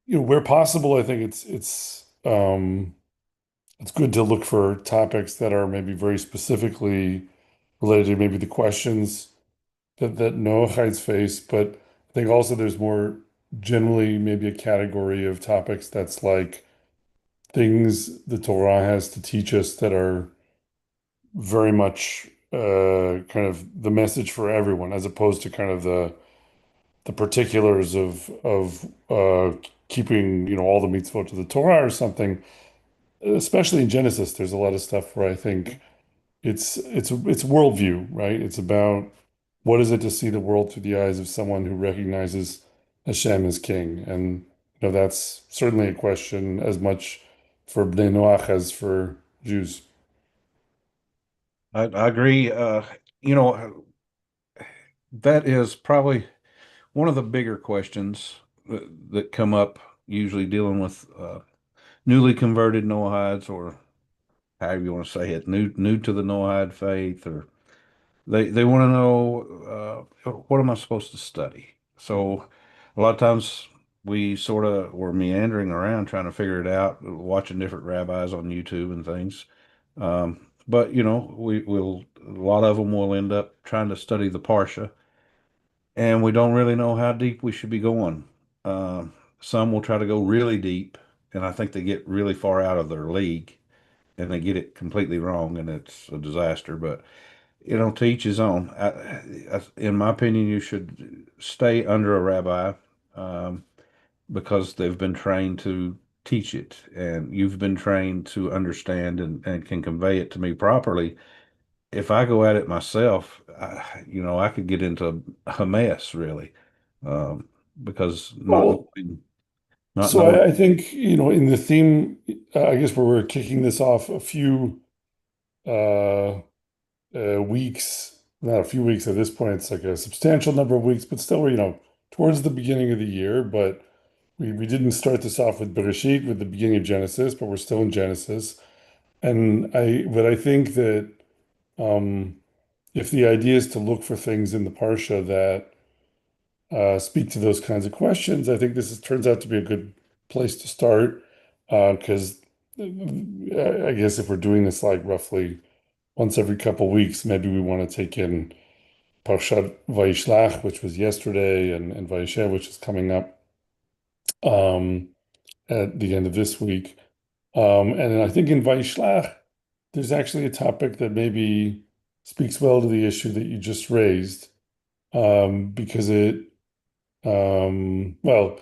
where possible, I think it's good to look for topics that are maybe very specifically related to maybe the questions that Noachites face, but I think also there's more generally maybe a category of topics that's like things the Torah has to teach us that are very much kind of the message for everyone, as opposed to kind of the particulars of keeping all the mitzvot to the Torah or something. Especially in Genesis, there's a lot of stuff where I think it's worldview, right? It's about what is it to see the world through the eyes of someone who recognizes Hashem as king, and that's certainly a question as much for Bnei Noach as for Jews. I agree. You know, that is probably one of the bigger questions that come up usually dealing with newly converted Noahides, or however you want to say it, new to the Noahide faith, or they want to know what am I supposed to study? So a lot of times we sort of were meandering around trying to figure it out, watching different rabbis on YouTube and things. But we'll a lot of them will end up trying to study the Parsha, and we don't really know how deep we should be going. Some will try to go really deep, and I think they get really far out of their league, and they get it completely wrong, and it's a disaster. But to each his own. In my opinion, you should stay under a rabbi, um, because they've been trained to teach it, and you've been trained to understand and can convey it to me properly. If I go at it myself, I could get into a mess really, um, because Well, not so knowing. I think, in the theme, I guess where we're kicking this off a few uh, weeks, not a few weeks at this point, it's like a substantial number of weeks, but still, towards the beginning of the year. But we didn't start this off with Bereshit, with the beginning of Genesis, but we're still in Genesis. But I think that um, if the idea is to look for things in the Parsha that speak to those kinds of questions, I think turns out to be a good place to start. Because I guess if we're doing this like roughly once every couple weeks, maybe we want to take in Parshat Vayishlach, which was yesterday, and Vayishev, which is coming up um, at the end of this week. And then I think in Vayishlach, there's actually a topic that maybe speaks well to the issue that you just raised, because well,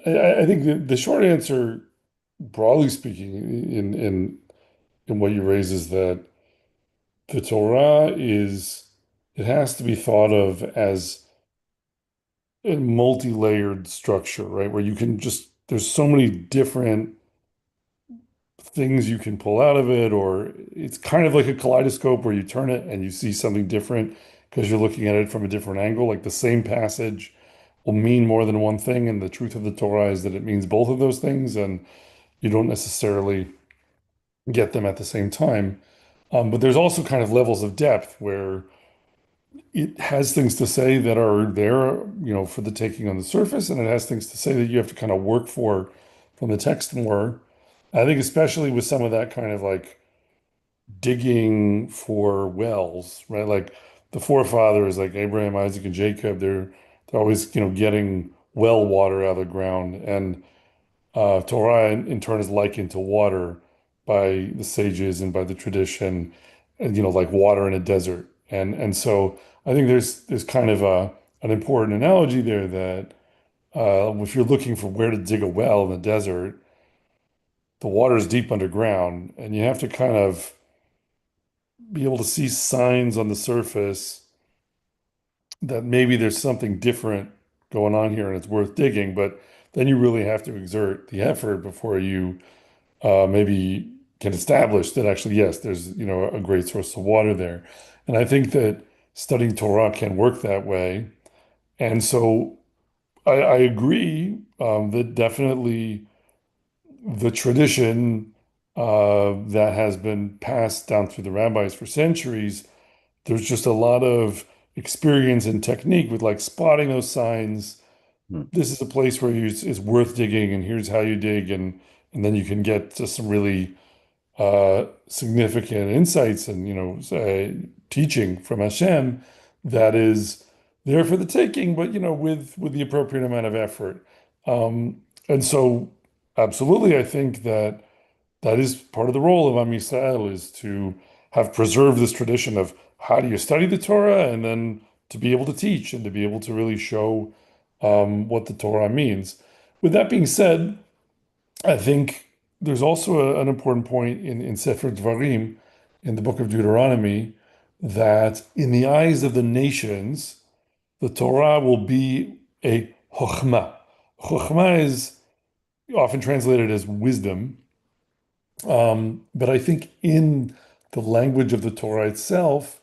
I think the short answer, broadly speaking, in what you raise is that the Torah it has to be thought of as a multi-layered structure, right? Where there's so many different things you can pull out of it, or it's kind of like a kaleidoscope where you turn it and you see something different because you're looking at it from a different angle. Like the same passage will mean more than one thing, and the truth of the Torah is that it means both of those things, and you don't necessarily get them at the same time. But there's also kind of levels of depth where it has things to say that are there, for the taking on the surface, and it has things to say that you have to kind of work for from the text more. I think especially with some of that kind of like digging for wells, right? Like the forefathers, like Abraham, Isaac, and Jacob, they're always, getting well water out of the ground. And Torah in turn is likened to water by the sages and by the tradition, and like water in a desert. And so I think there's kind of an important analogy there that if you're looking for where to dig a well in the desert, the water is deep underground, and you have to kind of be able to see signs on the surface that maybe there's something different going on here and it's worth digging, but then you really have to exert the effort before you maybe can establish that actually, yes, there's, a great source of water there. And I think that studying Torah can work that way. And so I agree that definitely the tradition that has been passed down through the rabbis for centuries, there's just a lot of experience and technique with like spotting those signs, Hmm. this is a place where it's worth digging, and here's how you dig, and then you can get to some really significant insights and teaching from Hashem that is there for the taking, but with the appropriate amount of effort. And so, absolutely, I think that that is part of the role of Am Yisrael is to have preserved this tradition of how do you study the Torah and then to be able to teach and to be able to really show what the Torah means. With that being said, I think there's also an important point in Sefer Dvarim, in the book of Deuteronomy, that in the eyes of the nations, the Torah will be a chokhmah. Chokhmah is often translated as wisdom, but I think in the language of the Torah itself,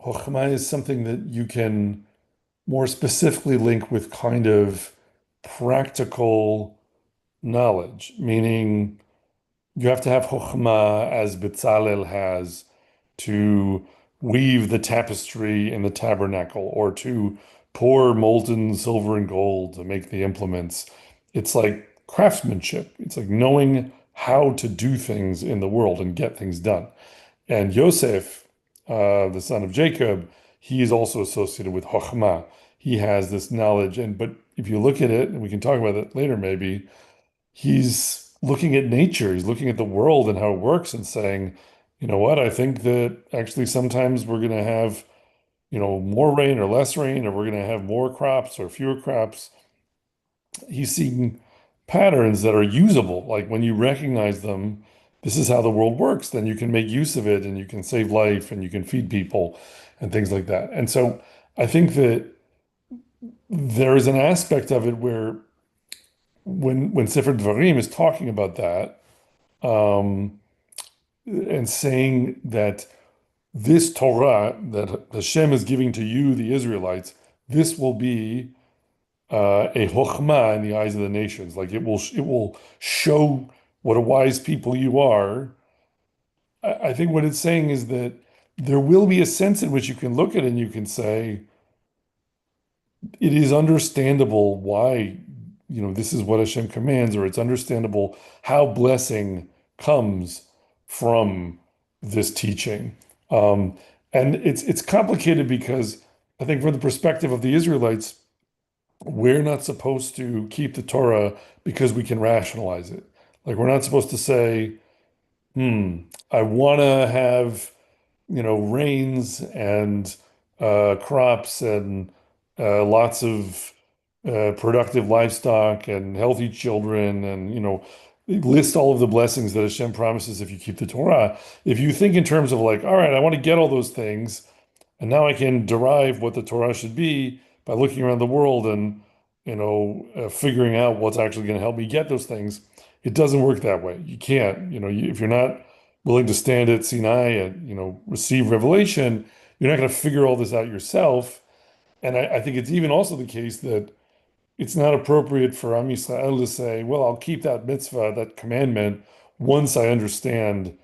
chokhmah is something that you can more specifically link with kind of practical knowledge, meaning you have to have chokhmah as Bezalel has to weave the tapestry in the tabernacle or to pour molten silver and gold to make the implements. It's like craftsmanship. It's like knowing how to do things in the world and get things done. And Yosef, the son of Jacob, he is also associated with chokhmah. He has this knowledge, and but if you look at it, and we can talk about it later maybe, he's looking at nature, he's looking at the world and how it works and saying, you know what, I think that actually sometimes we're going to have, more rain or less rain, or we're going to have more crops or fewer crops. He's seeing patterns that are usable. Like when you recognize them, this is how the world works, then you can make use of it and you can save life and you can feed people and things like that. And so I think that there is an aspect of it where when Sefer Dvarim is talking about that, um, and saying that this Torah that Hashem is giving to you, the Israelites, this will be a chokhmah in the eyes of the nations. Like it will show what a wise people you are. I think what it's saying is that there will be a sense in which you can look at it and you can say, it is understandable why, this is what Hashem commands, or it's understandable how blessing comes from this teaching. Um, and it's complicated because I think from the perspective of the Israelites, we're not supposed to keep the Torah because we can rationalize it. Like we're not supposed to say, I want to have rains and crops and lots of productive livestock and healthy children and list all of the blessings that Hashem promises if you keep the Torah. If you think in terms of like, all right, I want to get all those things, and now I can derive what the Torah should be by looking around the world and figuring out what's actually going to help me get those things. It doesn't work that way. You can't. If you're not willing to stand at Sinai and receive revelation, you're not going to figure all this out yourself. And I think it's even also the case that it's not appropriate for Am Yisrael to say, well, I'll keep that mitzvah, that commandment, once I understand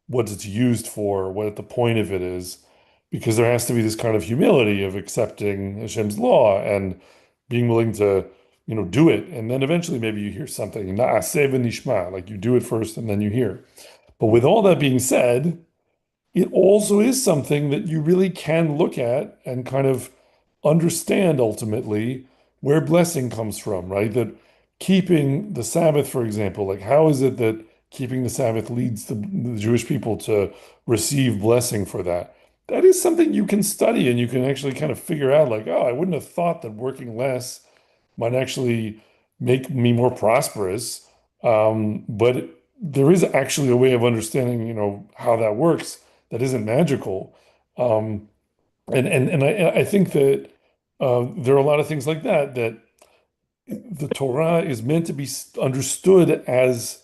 what it's used for, what the point of it is, because there has to be this kind of humility of accepting Hashem's law and being willing to, do it. And then eventually maybe you hear something, na'aseh v'nishma, like you do it first and then you hear. But with all that being said, it also is something that you really can look at and kind of understand ultimately where blessing comes from, right? That keeping the Sabbath, for example, like how is it that keeping the Sabbath leads the Jewish people to receive blessing for that? That is something you can study and you can actually kind of figure out, like, oh, I wouldn't have thought that working less might actually make me more prosperous. But there is actually a way of understanding, how that works that isn't magical. Um, and I think that there are a lot of things like that that the Torah is meant to be understood as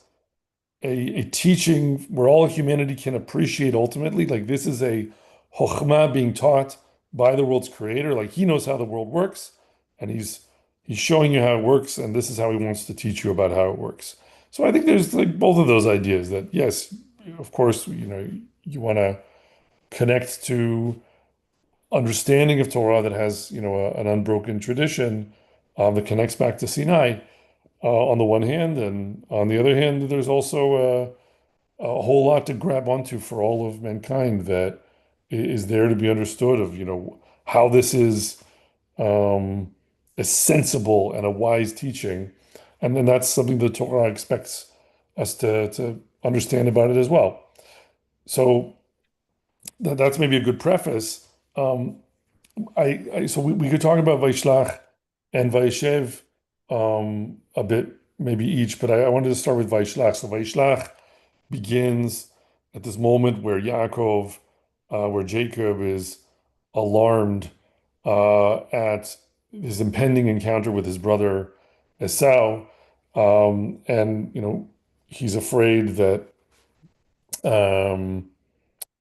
a teaching where all humanity can appreciate ultimately. Like this is a chokhmah being taught by the world's creator. Like he knows how the world works, and he's showing you how it works, and this is how he wants to teach you about how it works. So I think there's like both of those ideas that yes, of course, you want to connect to understanding of Torah that has, an unbroken tradition. that connects back to Sinai on the one hand, and on the other hand, there's also a whole lot to grab onto for all of mankind that is there to be understood of, how this is um, a sensible and a wise teaching. And then that's something the Torah expects us to understand about it as well. So that's maybe a good preface. Um, so we could talk about Vaishlach and Vaishev a bit, maybe each, but I wanted to start with Vaishlach. So Vaishlach begins at this moment where where Jacob is alarmed at his impending encounter with his brother Esau, and he's afraid that um,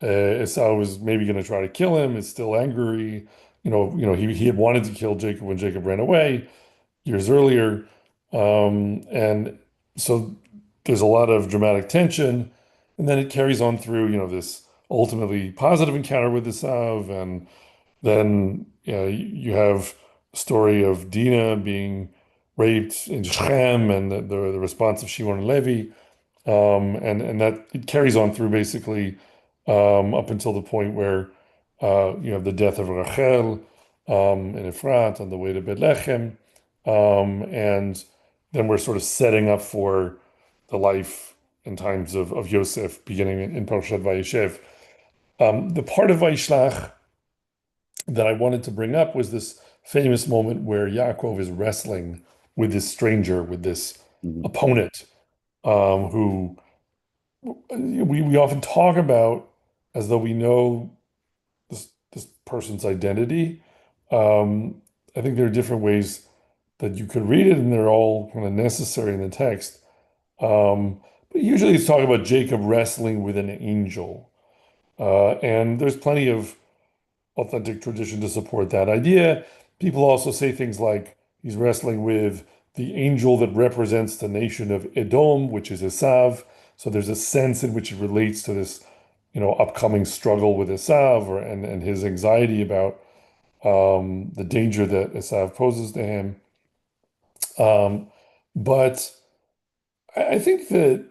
Esau is maybe going to try to kill him. Is still angry. He had wanted to kill Jacob when Jacob ran away years earlier, and so there's a lot of dramatic tension, and then it carries on through, this ultimately positive encounter with Esav, and then you have a story of Dinah being raped in Shechem, and the response of Shimon and Levi, and that it carries on through basically up until the point where you have the death of Rachel in Efrat on the way to Bethlehem, and then we're sort of setting up for the life and times of Yosef beginning in Parashat Vayeshev. The part of Vayishlach that I wanted to bring up was this famous moment where Yaakov is wrestling with this stranger, with this Mhm. opponent, who we often talk about as though we know this person's identity. Um, I think there are different ways that you could read it, and they're all kind of necessary in the text. But usually it's talking about Jacob wrestling with an angel. And there's plenty of authentic tradition to support that idea. People also say things like he's wrestling with the angel that represents the nation of Edom, which is Esav. So there's a sense in which it relates to this, upcoming struggle with Esav, and his anxiety about the danger that Esav poses to him. Um, but I think that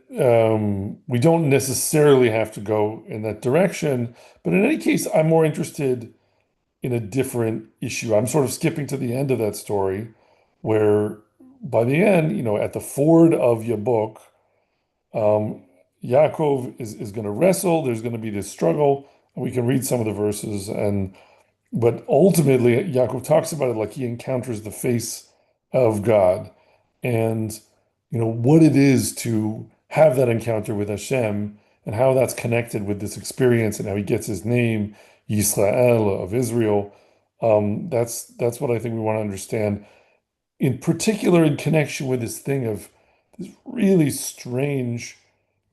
we don't necessarily have to go in that direction. But in any case, I'm more interested in a different issue. I'm sort of skipping to the end of that story, where by the end, at the ford of Yabok, um, Yaakov is going to wrestle. There's going to be this struggle, and we can read some of the verses. But ultimately, Yaakov talks about it like he encounters the face of God, and what it is to have that encounter with Hashem, and how that's connected with this experience, and how he gets his name, Yisrael of Israel. That's what I think we want to understand, in particular in connection with this thing of this really strange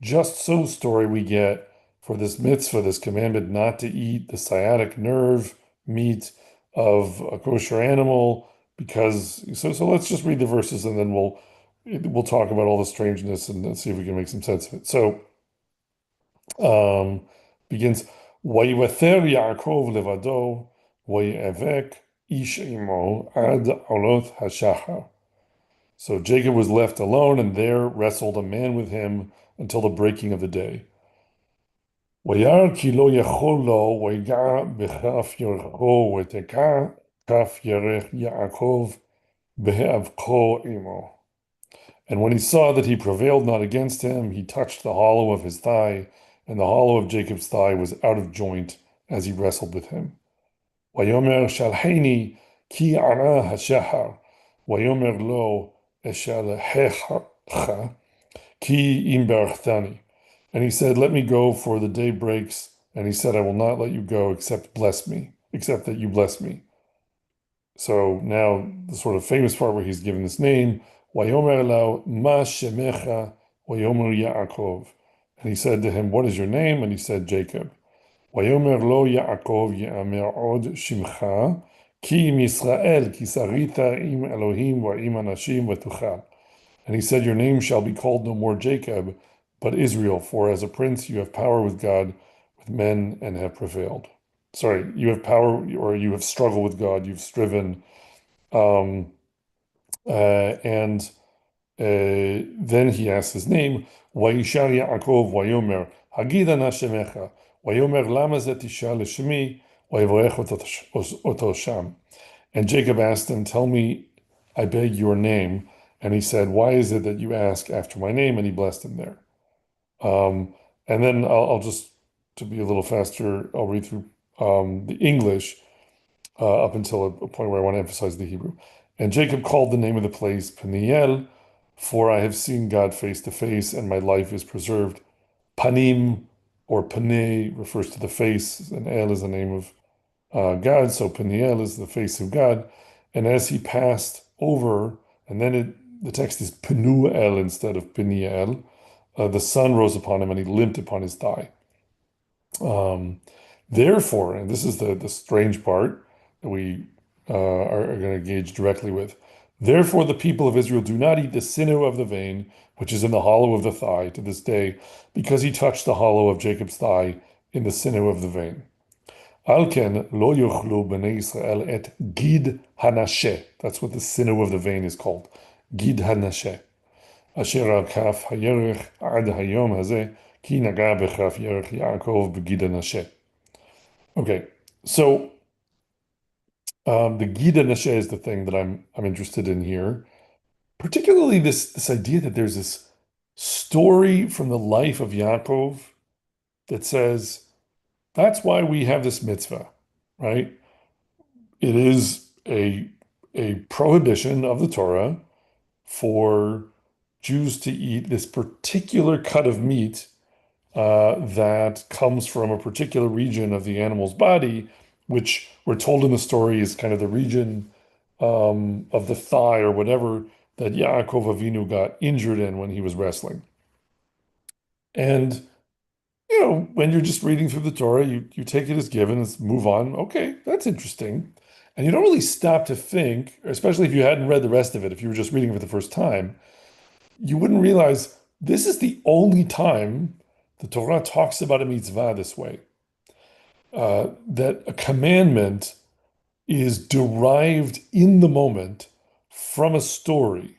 just so story we get for this mitzvah, this commandment not to eat the sciatic nerve meat of a kosher animal, because so let's just read the verses, and then we'll talk about all the strangeness, and see if we can make some sense of it. So um begins Vayivater Yaakov levado vayevek ish imo ad olot hashachar. So Jacob was left alone, and there wrestled a man with him until the breaking of the day. וירא כי לא יכול לו, ויגע בכף ירכו, ותקע כף ירך יעקב בהיאבקו עמו. And when he saw that he prevailed not against him, he touched the hollow of his thigh, and the hollow of Jacob's thigh was out of joint as he wrestled with him. ויאמר שלחני כי ערה השחר, ויאמר לו אשלחך ki im barachtani. And he said, let me go, for the day breaks. And he said, I will not let you go except that you bless me. So now the sort of famous part where he's given this name, Wayomer elo ma shemecha, Wayomer Yaakov. And he said to him, what is your name? And he said, Jacob. Wayomer lo Yaakov Ye'amer od shimcha, ki im Yisrael, ki sarita im Elohim wa im anashim v'tuchal. And he said, your name shall be called no more Jacob, but Israel, for as a prince you have power with God, with men, and have prevailed. Sorry, you have power, or you have struggled with God, you've striven, um, And then he asks his name, Vayishar Yaakov Vayomer, Hagida na shemecha, Vayomer lama zeh tisha l'shemi, Vayivorech oto sham. And Jacob asked him, tell me, I beg your name. And he said, why is it that you ask after my name? And he blessed him there. Um, and then I'll just, to be a little faster, I'll read through the English up until a point where I want to emphasize the Hebrew. And Jacob called the name of the place Peniel, for I have seen God face to face, and my life is preserved. Panim or Panei refers to the face, and El is the name of God, so Peniel is the face of God. And as he passed over, and then the text is Penuel instead of Peniel, the sun rose upon him, and he limped upon his thigh. Um, Therefore, and this is the strange part that we are going to engage directly with. Therefore, the people of Israel do not eat the sinew of the vein, which is in the hollow of the thigh to this day, because he touched the hollow of Jacob's thigh in the sinew of the vein. Al ken lo yochlu b'nei Israel et gid hanasheh. That's what the sinew of the vein is called. Gid hanasheh. Asher al kaf hayerech ad hayom hazeh ki naga b'chaf yerech Yaakov b'gid hanasheh. Okay, so the Gida Nashe is the thing that I'm interested in here, particularly this idea that there's this story from the life of Yaakov that says that's why we have this mitzvah, right? It is a prohibition of the Torah for Jews to eat this particular cut of meat that comes from a particular region of the animal's body, which we're told in the story is kind of the region of the thigh or whatever that Yaakov Avinu got injured in when he was wrestling. And when you're just reading through the Torah, you take it as given, and move on. Okay, that's interesting. And you don't really stop to think, especially if you hadn't read the rest of it, if you were just reading it for the first time, you wouldn't realize this is the only time the Torah talks about a mitzvah this way. That a commandment is derived in the moment from a story.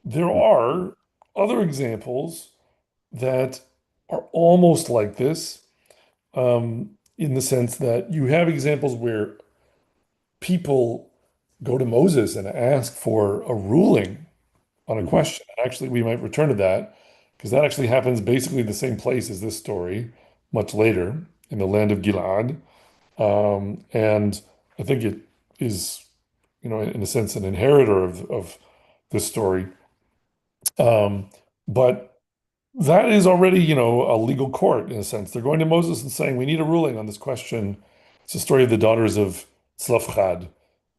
There are other examples that are almost like this, in the sense that you have examples where people go to Moses and ask for a ruling on a Mhm. question. Actually, we might return to that because that actually happens basically the same place as this story, much later in the land of Gilad. And I think it is, in a sense, an inheritor of this story. But that is already, a legal court in a sense. They're going to Moses and saying, we need a ruling on this question. It's the story of the daughters of Tzlafchad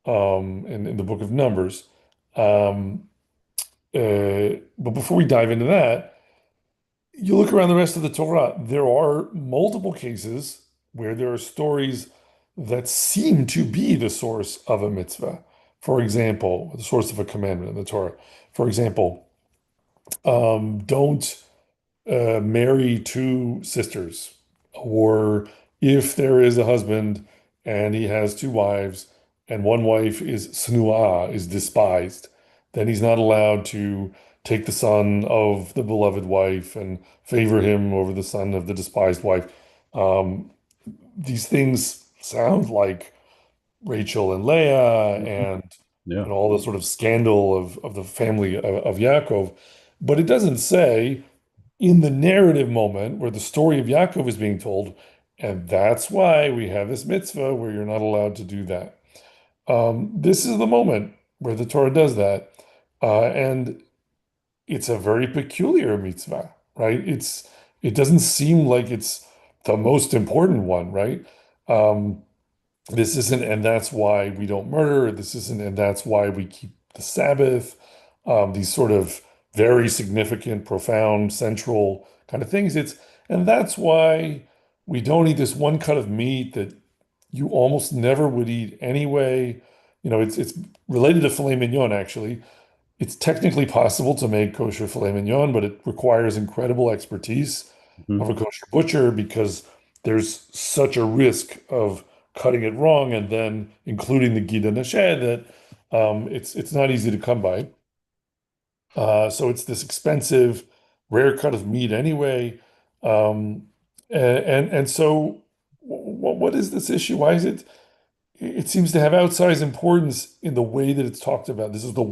in the book of Numbers. Um, but before we dive into that, you look around the rest of the Torah, there are multiple cases where there are stories that seem to be the source of a mitzvah. For example, the source of a commandment in the Torah. For example, don't marry two sisters, or if there is a husband and he has two wives, and one wife is snuah, is despised, then he's not allowed to take the son of the beloved wife and favor him over the son of the despised wife. Um, these things sound like Rachel and Leah Mhm. and Yeah. all the sort of scandal of the family of Yaakov, but it doesn't say in the narrative moment where the story of Yaakov is being told, and that's why we have this mitzvah where you're not allowed to do that. This is the moment where the Torah does that, and it's a very peculiar mitzvah, right? It doesn't seem like it's the most important one, right? Um, this isn't, and that's why we don't murder. This isn't, and that's why we keep the Sabbath. These sort of very significant, profound, central kind of things. And that's why we don't eat this one cut of meat that you almost never would eat anyway. It's related to filet mignon, actually. It's technically possible to make kosher filet mignon, but it requires incredible expertise Mhm. of a kosher butcher because there's such a risk of cutting it wrong and then including the gida nashed that It's not easy to come by. So it's this expensive, rare cut of meat anyway. And so what is this issue? Why is it? It seems to have outsized importance in the way that it's talked about. This is the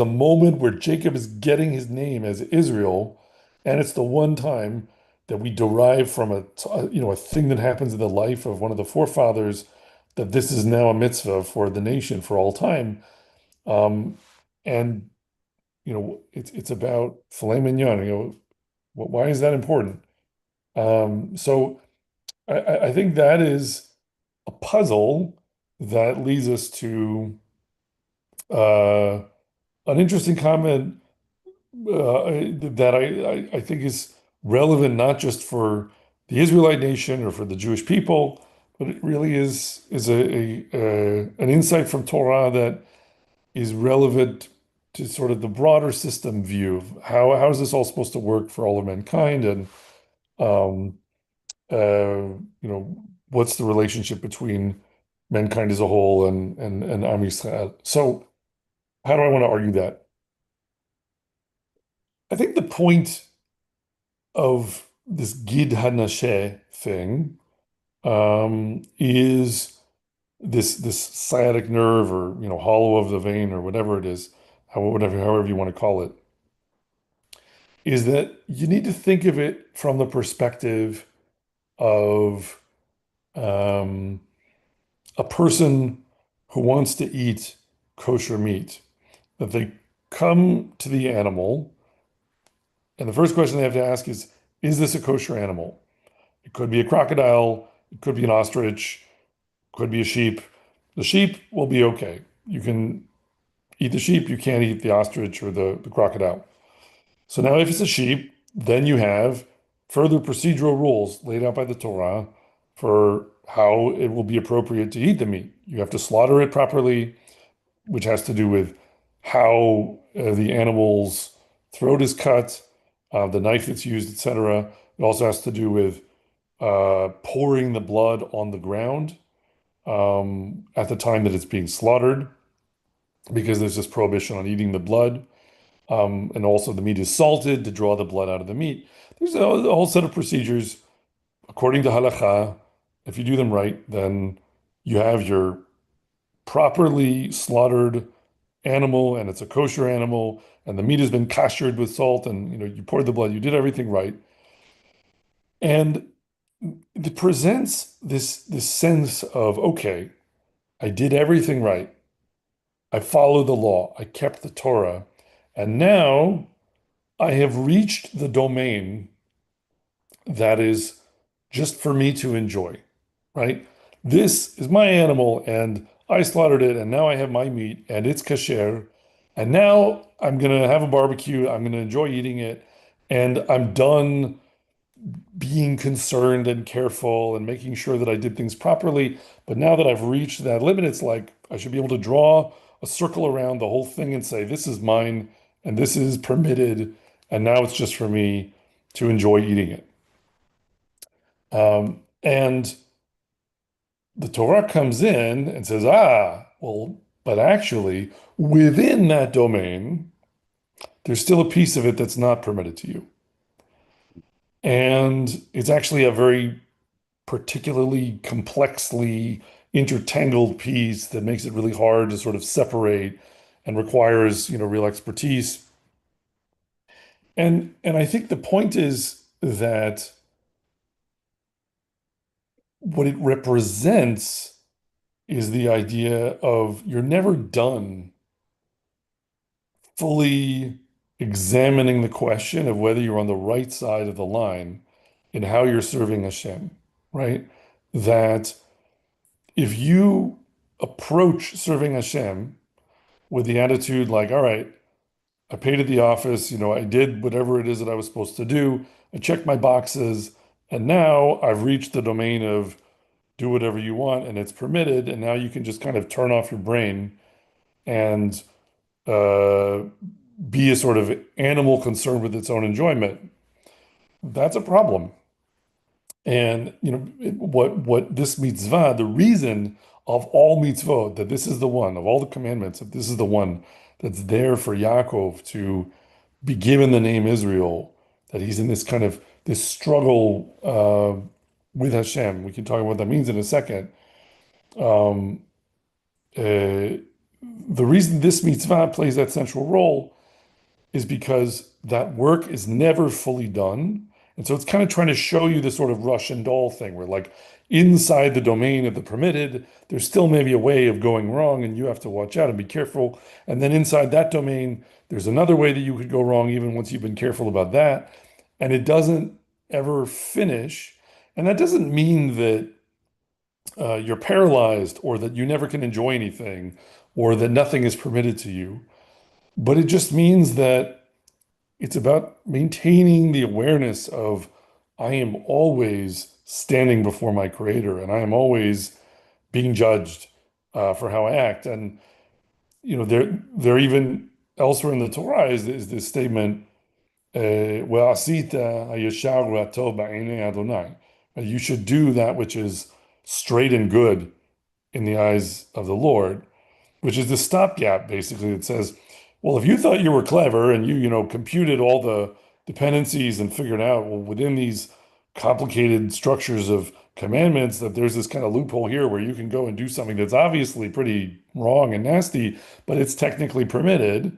moment where Jacob is getting his name as Israel, and it's the one time that we derive from a thing that happens in the life of one of the forefathers that this is now a mitzvah for the nation for all time. Um, and it's about filet mignon. Why is that important? So I think that is a puzzle that leads us to uh, an interesting comment that I think is relevant not just for the Israelite nation or for the Jewish people, but it really is an insight from Torah that is relevant to sort of the broader system view of how is this all supposed to work for all of mankind, and um, what's the relationship between mankind as a whole and Am Yisrael. So how do I want to argue that? I think the point of this Gid Hanasheh thing is this sciatic nerve, or hollow of the vein, or whatever it is, however you want to call it, is that you need to think of it from the perspective of um, a person who wants to eat kosher meat. That they come to the animal, and the first question they have to ask is this a kosher animal? It could be a crocodile, it could be an ostrich, it could be a sheep. The sheep will be okay. You can eat the sheep, you can't eat the ostrich or the crocodile. So now if it's a sheep, then you have further procedural rules laid out by the Torah for how it will be appropriate to eat the meat. You have to slaughter it properly, which has to do with how the animal's throat is cut, the knife that's used, etc. It also has to do with pouring the blood on the ground at the time that it's being slaughtered, because there's this prohibition on eating the blood. And also the meat is salted to draw the blood out of the meat. There's a whole set of procedures according to halakha. If you do them right, then you have your properly slaughtered animal, and it's a kosher animal, and the meat has been kashered with salt, and you poured the blood, you did everything right. And it presents this sense of, okay, I did everything right. I followed the law. I kept the Torah. And now I have reached the domain that is just for me to enjoy, right? This is my animal, and I slaughtered it, and now I have my meat, and it's kasher. And now I'm gonna have a barbecue. I'm gonna enjoy eating it, and I'm done being concerned and careful and making sure that I did things properly. But now that I've reached that limit, it's like I should be able to draw a circle around the whole thing and say, this is mine and this is permitted. And now it's just for me to enjoy eating it. And the Torah comes in and says, well, but actually, within that domain, there's still a piece of it that's not permitted to you. And it's actually a very particularly complexly intertangled piece that makes it really hard to sort of separate and requires, real expertise. And I think the point is that what it represents is the idea of you're never done fully examining the question of whether you're on the right side of the line in how you're serving Hashem, right? That if you approach serving Hashem with the attitude like, all right, I paid at the office, I did whatever it is that I was supposed to do, I checked my boxes, and now I've reached the domain of do whatever you want and it's permitted, and now you can just kind of turn off your brain and uh, be a sort of animal concerned with its own enjoyment. That's a problem. And what this mitzvah, the reason of all mitzvot, that this is the one, of all the commandments, that this is the one that's there for Yaakov to be given the name Israel, that he's in this kind of this struggle with Hashem. We can talk about what that means in a second. Um, uh, the reason this mitzvah plays that central role is because that work is never fully done. And so it's kind of trying to show you this sort of Russian doll thing where, like, inside the domain of the permitted, there's still maybe a way of going wrong, and you have to watch out and be careful. And then inside that domain, there's another way that you could go wrong, even once you've been careful about that. And it doesn't ever finish. And that doesn't mean that you're paralyzed or that you never can enjoy anything or that nothing is permitted to you. But it just means that it's about maintaining the awareness of I am always standing before my creator and I am always being judged for how I act. And there even elsewhere in the Torah is this statement, "Ve'asita hayashar v'atov ba'einei Adonai." You should do that which is straight and good in the eyes of the Lord, which is the stopgap basically that says, well, if you thought you were clever and computed all the dependencies and figured out, well, within these complicated structures of commandments, that there's this kind of loophole here where you can go and do something that's obviously pretty wrong and nasty, but it's technically permitted.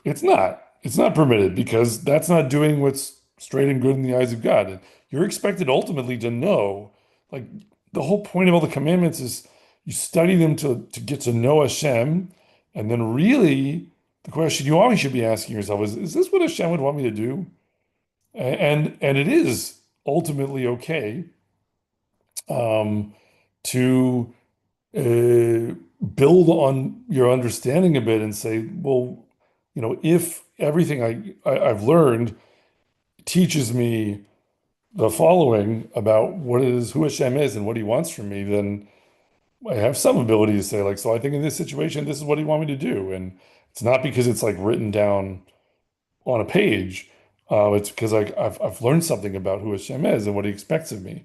It's not. It's not permitted because that's not doing what's straight and good in the eyes of God. And you're expected ultimately to know, like, the whole point of all the commandments is you study them to get to know Hashem. And then really the question you always should be asking yourself is this what Hashem would want me to do? And it is ultimately okay um, to build on your understanding a bit and say, well, if everything I've learned teaches me the following about what it is, who Hashem is, and what He wants from me, then I have some ability to say, like, so I think in this situation, this is what He want me to do, and it's not because it's like written down on a page. It's because I've learned something about who Hashem is and what He expects of me,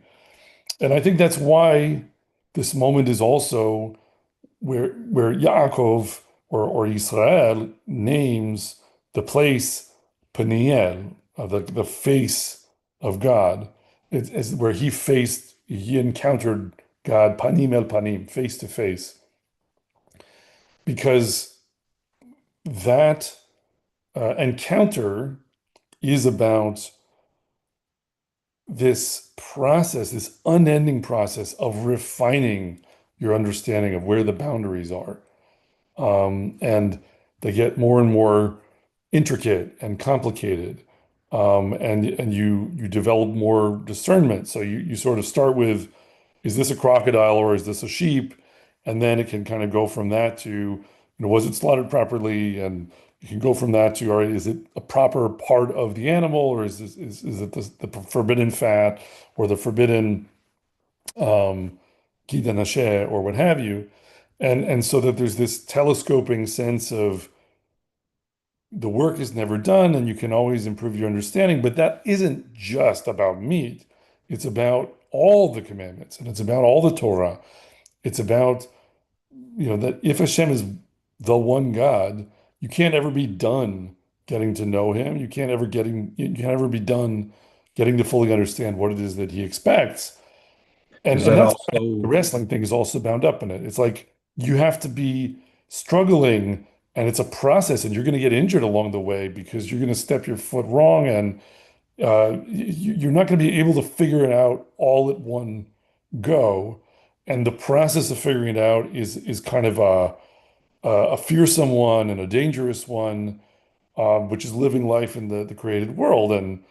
and I think that's why this moment is also where Yaakov or Israel names the place Peniel, the face of God. It's where he encountered God panim el panim, face to face, because that encounter is about this process, this unending process of refining your understanding of where the boundaries are. And they get more and more intricate and complicated. And you develop more discernment. So you sort of start with, is this a crocodile or is this a sheep? And then it can kind of go from that to, was it slaughtered properly? And you can go from that to, all right, is it a proper part of the animal, or is it the forbidden fat or the forbidden um, or what have you? And so that there's this telescoping sense of the work is never done and you can always improve your understanding, but that isn't just about meat. It's about all the commandments and it's about all the Torah. It's about, that if Hashem is the one God, you can't ever be done getting to know him. You can't ever be done getting to fully understand what it is that he expects. And Is and that that's why the also, wrestling thing is also bound up in it. It's like you have to be struggling and it's a process and you're going to get injured along the way because you're going to step your foot wrong and you're not going to be able to figure it out all at one go. And the process of figuring it out is kind of a fearsome one and a dangerous one, which is living life in the created world and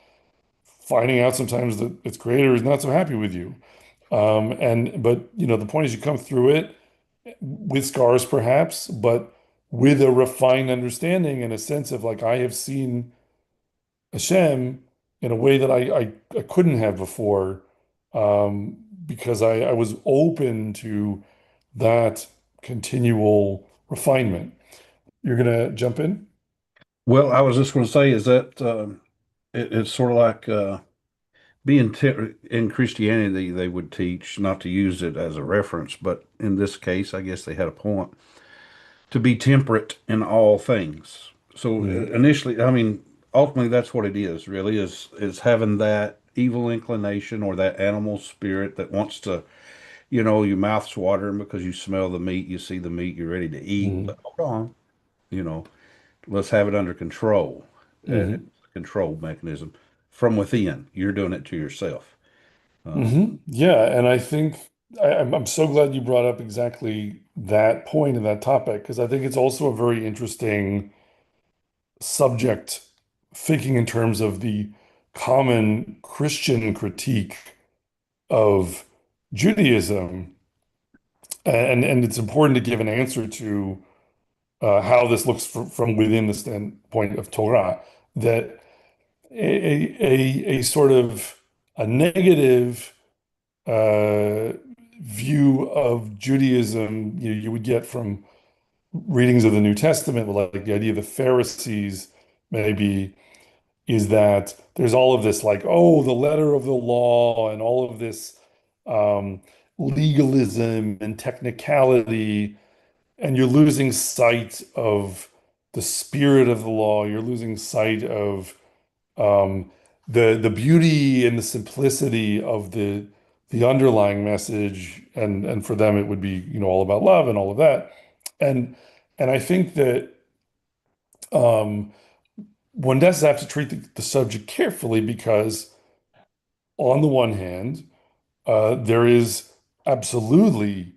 finding out sometimes that its creator is not so happy with you. But the point is you come through it with scars perhaps, but with a refined understanding and a sense of, like, I have seen Hashem in a way that I couldn't have before, because I was open to that continual refinement. You're gonna jump in? well, I was just going to say, is that it's sort of like being in Christianity, they would teach not to use it as a reference, but in this case, I guess they had a point to be temperate in all things. So Mm, initially, I mean, ultimately, that's what it is. Really, is having that evil inclination or that animal spirit that wants to, your mouth's watering because you smell the meat, you see the meat, you're ready to eat. mm, But hold on, you know, let's have it under control. It's mm, a control mechanism from within. You're doing it to yourself. Um, Yeah, and I think I'm so glad you brought up exactly that point and that topic because I think it's also a very interesting subject, thinking in terms of the common Christian critique of Judaism, and it's important to give an answer to how this looks from within the standpoint of Torah. That a sort of a negative uh, view of Judaism you would get from readings of the New Testament, like the idea of the Pharisees, maybe, is that there's all of this, like, oh, the letter of the law and all of this um, legalism and technicality, and you're losing sight of the spirit of the law. You're losing sight of um, the beauty and the simplicity of the underlying message, and for them it would be all about love and all of that, and and I think that um, one does have to treat the subject carefully because on the one hand there is absolutely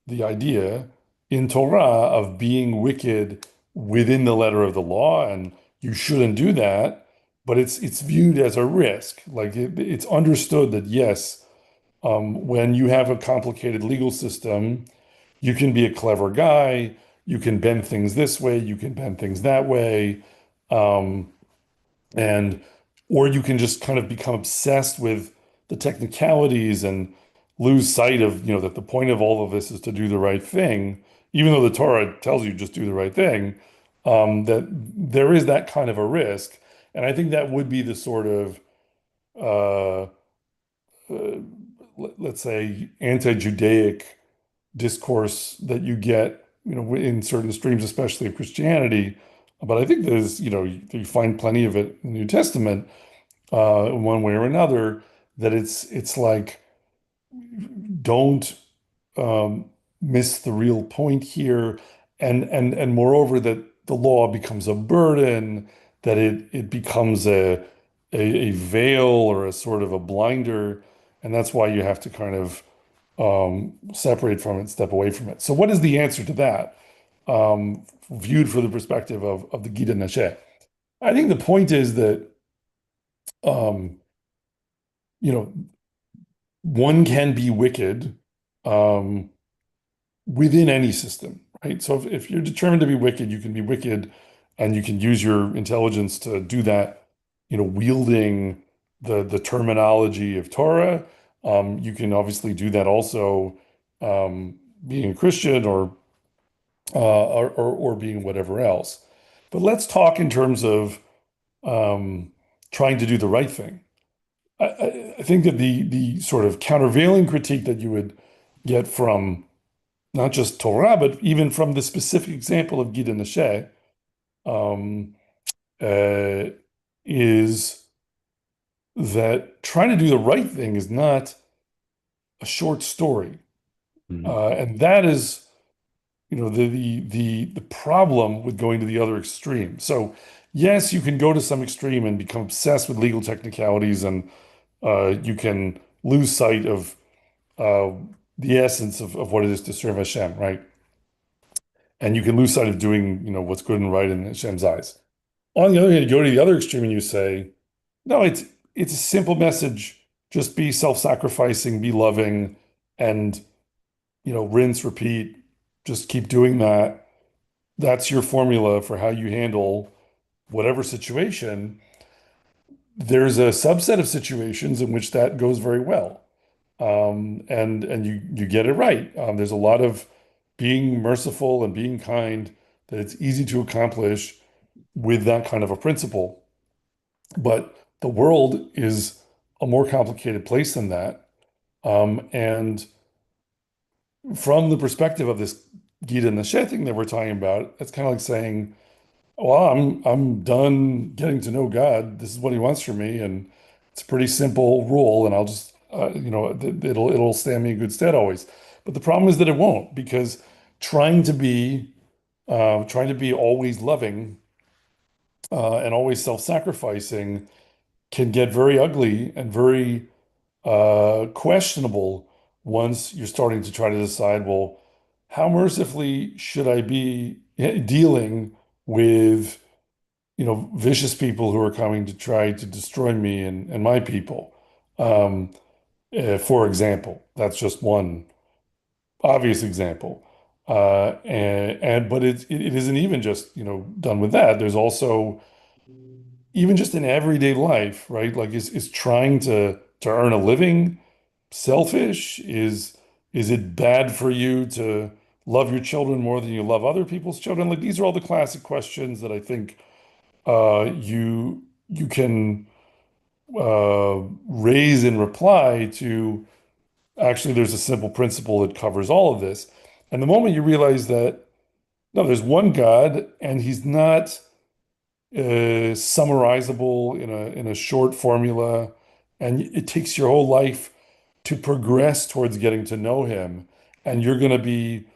the idea in Torah of being wicked within the letter of the law, and you shouldn't do that. But it's viewed as a risk. Like it's understood that yes, when you have a complicated legal system, you can be a clever guy, you can bend things this way, you can bend things that way, um, and or you can just kind of become obsessed with the technicalities and lose sight of that the point of all of this is to do the right thing, even though the Torah tells you just do the right thing. That there is that kind of a risk, and I think that would be the sort of uh, let's say anti-Judaic discourse that you get in certain streams, especially of Christianity. But I think there's you find plenty of it in the New Testament in one way or another, that it's like don't um, miss the real point here, and moreover that the law becomes a burden, that it becomes a veil or a sort of a blinder, and that's why you have to kind of separate from it, step away from it. So what is the answer to that, viewed from the perspective of the Gita Nashe? I think the point is that um, you know one can be wicked um, within any system, right? So if you're determined to be wicked, you can be wicked and you can use your intelligence to do that, wielding the terminology of Torah. You can obviously do that also being a Christian or being whatever else. But let's talk in terms of um, trying to do the right thing. I think that the sort of countervailing critique that you would get from not just Torah, but even from the specific example of Gita Nashe, um, uh, is that trying to do the right thing is not a short story, mhm. and that is, the problem with going to the other extreme. So, yes, you can go to some extreme and become obsessed with legal technicalities, and you can lose sight of uh, the essence of what it is to serve Hashem, right? And you can lose sight of doing, what's good and right in Hashem's eyes. On the other hand, you go to the other extreme and you say, no, it's a simple message. Just be self-sacrificing, be loving, and rinse, repeat. Just keep doing that. That's your formula for how you handle whatever situation. There's a subset of situations in which that goes very well. And you get it right. There's a lot of being merciful and being kind that it's easy to accomplish with that kind of a principle. But the world is a more complicated place than that. And from the perspective of this Gita and the thing that we're talking about, it's kind of like saying, well, I'm done getting to know God. This is what He wants from me, and it's a pretty simple rule, and I'll just it'll stand me in good stead always. But the problem is that it won't, because trying to be trying to be always loving and always self-sacrificing can get very ugly and very questionable once you're starting to try to decide, well, how mercifully should I be dealing with, vicious people who are coming to try to destroy me and my people? Um, for example, that's just one obvious example. But it isn't even just, done with that. There's also even just in everyday life, right? Like is trying to earn a living selfish? Is it bad for you to love your children more than you love other people's children? Like these are all the classic questions that I think you can raise in reply to. Actually, there's a simple principle that covers all of this. And the moment you realize that no, there's one God, and He's not summarizable in a short formula, and it takes your whole life to progress towards getting to know Him, and you're going to be,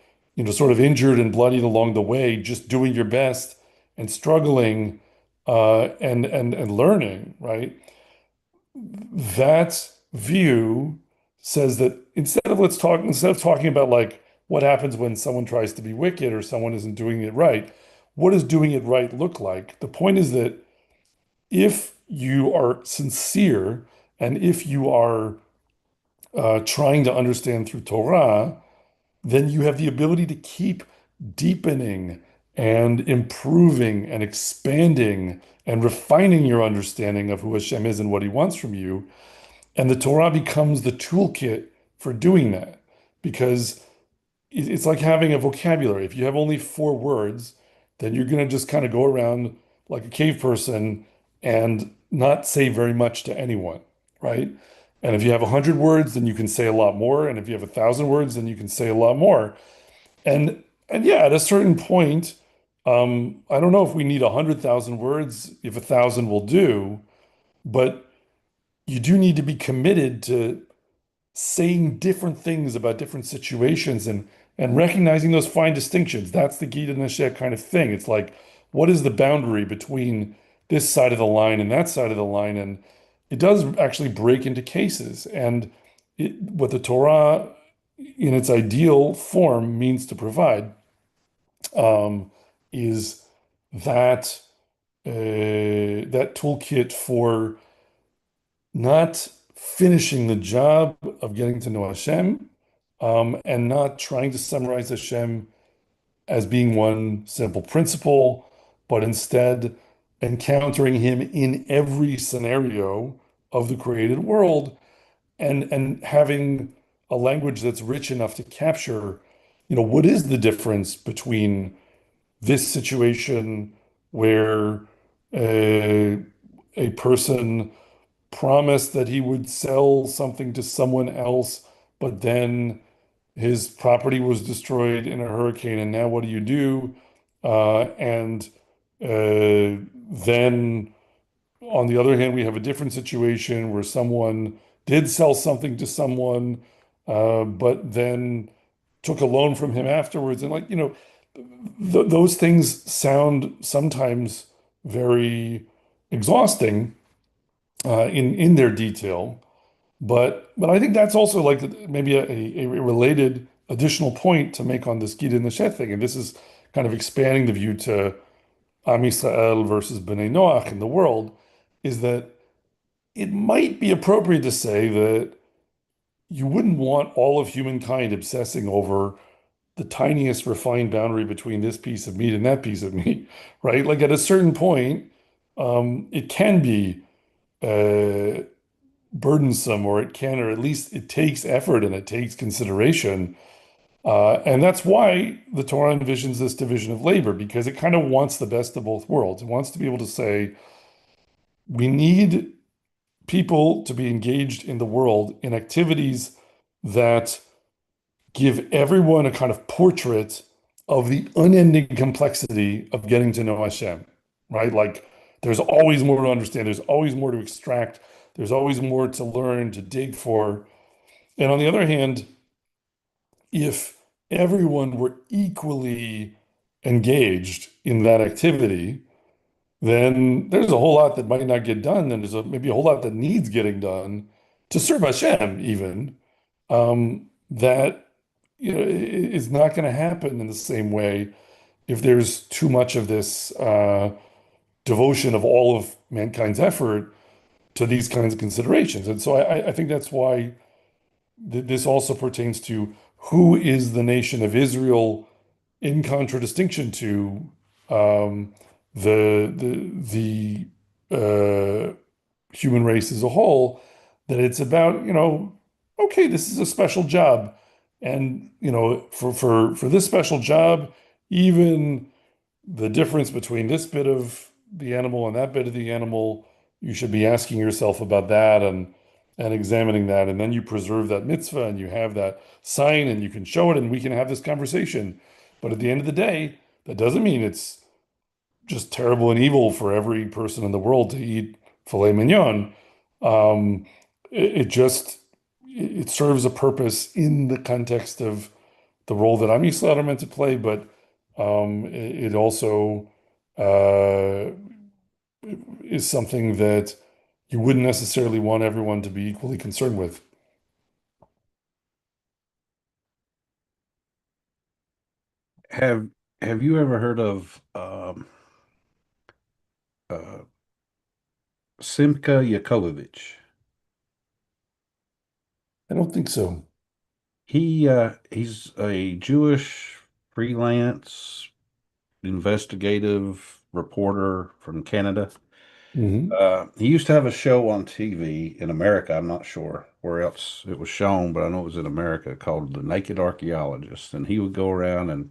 sort of injured and bloodied along the way, just doing your best and struggling and learning, right? That view says that instead of talking about like what happens when someone tries to be wicked or someone isn't doing it right, what does doing it right look like? The point is that if you are sincere and if you are trying to understand through Torah, then you have the ability to keep deepening and improving and expanding and refining your understanding of who Hashem is and what He wants from you. And the Torah becomes the toolkit for doing that because it's like having a vocabulary. If you have only 4 words, then you're going to just kind of go around like a cave person and not say very much to anyone, right? And if you have 100 words, then you can say a lot more. And if you have 1,000 words, then you can say a lot more. And yeah, at a certain point, I don't know if we need 100,000 words, if 1,000 will do, but you do need to be committed to saying different things about different situations and recognizing those fine distinctions. That's the Gita Nashek kind of thing. It's like, what is the boundary between this side of the line and that side of the line? And it does actually break into cases. And what the Torah in its ideal form means to provide um, is that that toolkit for not finishing the job of getting to know Hashem, and not trying to summarize Hashem as being one simple principle, but instead encountering Him in every scenario of the created world and having a language that's rich enough to capture, what is the difference between this situation where a person promised that he would sell something to someone else, but then his property was destroyed in a hurricane, and now what do you do? And then on the other hand, we have a different situation where someone did sell something to someone, but then took a loan from him afterwards. And like, those things sound sometimes very exhausting in their detail. But I think that's also like maybe a related additional point to make on this Gita and the Shet thing. And this is kind of expanding the view to Am Yisrael versus Bnei Noach in the world, is that it might be appropriate to say that you wouldn't want all of humankind obsessing over the tiniest refined boundary between this piece of meat and that piece of meat, right? Like at a certain point, it can be uh, burdensome, or it can, or at least it takes effort and it takes consideration. And that's why the Torah envisions this division of labor, because it kind of wants the best of both worlds. It wants to be able to say, we need people to be engaged in the world in activities that give everyone a kind of portrait of the unending complexity of getting to know Hashem, right? Like there's always more to understand, there's always more to extract, there's always more to learn, to dig for. And on the other hand, if everyone were equally engaged in that activity, then there's a whole lot that might not get done, and maybe a whole lot that needs getting done to serve Hashem, even that is not going to happen in the same way if there's too much of this devotion of all of mankind's effort to these kinds of considerations. And so I think that's why this also pertains to who is the nation of Israel in contradistinction to um, the human race as a whole, that it's about, okay, this is a special job. And, for this special job, even the difference between this bit of the animal and that bit of the animal, you should be asking yourself about that and examining that. And then you preserve that mitzvah and you have that sign and you can show it and we can have this conversation. But at the end of the day, that doesn't mean it's just terrible and evil for every person in the world to eat filet mignon. It just it serves a purpose in the context of the role that I'm used to meant to play, but it also uh, is something that you wouldn't necessarily want everyone to be equally concerned with. Have Have you ever heard of uh, Simcha Yakovovich? I don't think so. He's a Jewish freelance investigative reporter from Canada. Hmm. He used to have a show on TV in America. I'm not sure where else it was shown, but I know it was in America called The Naked Archaeologist. And he would go around, and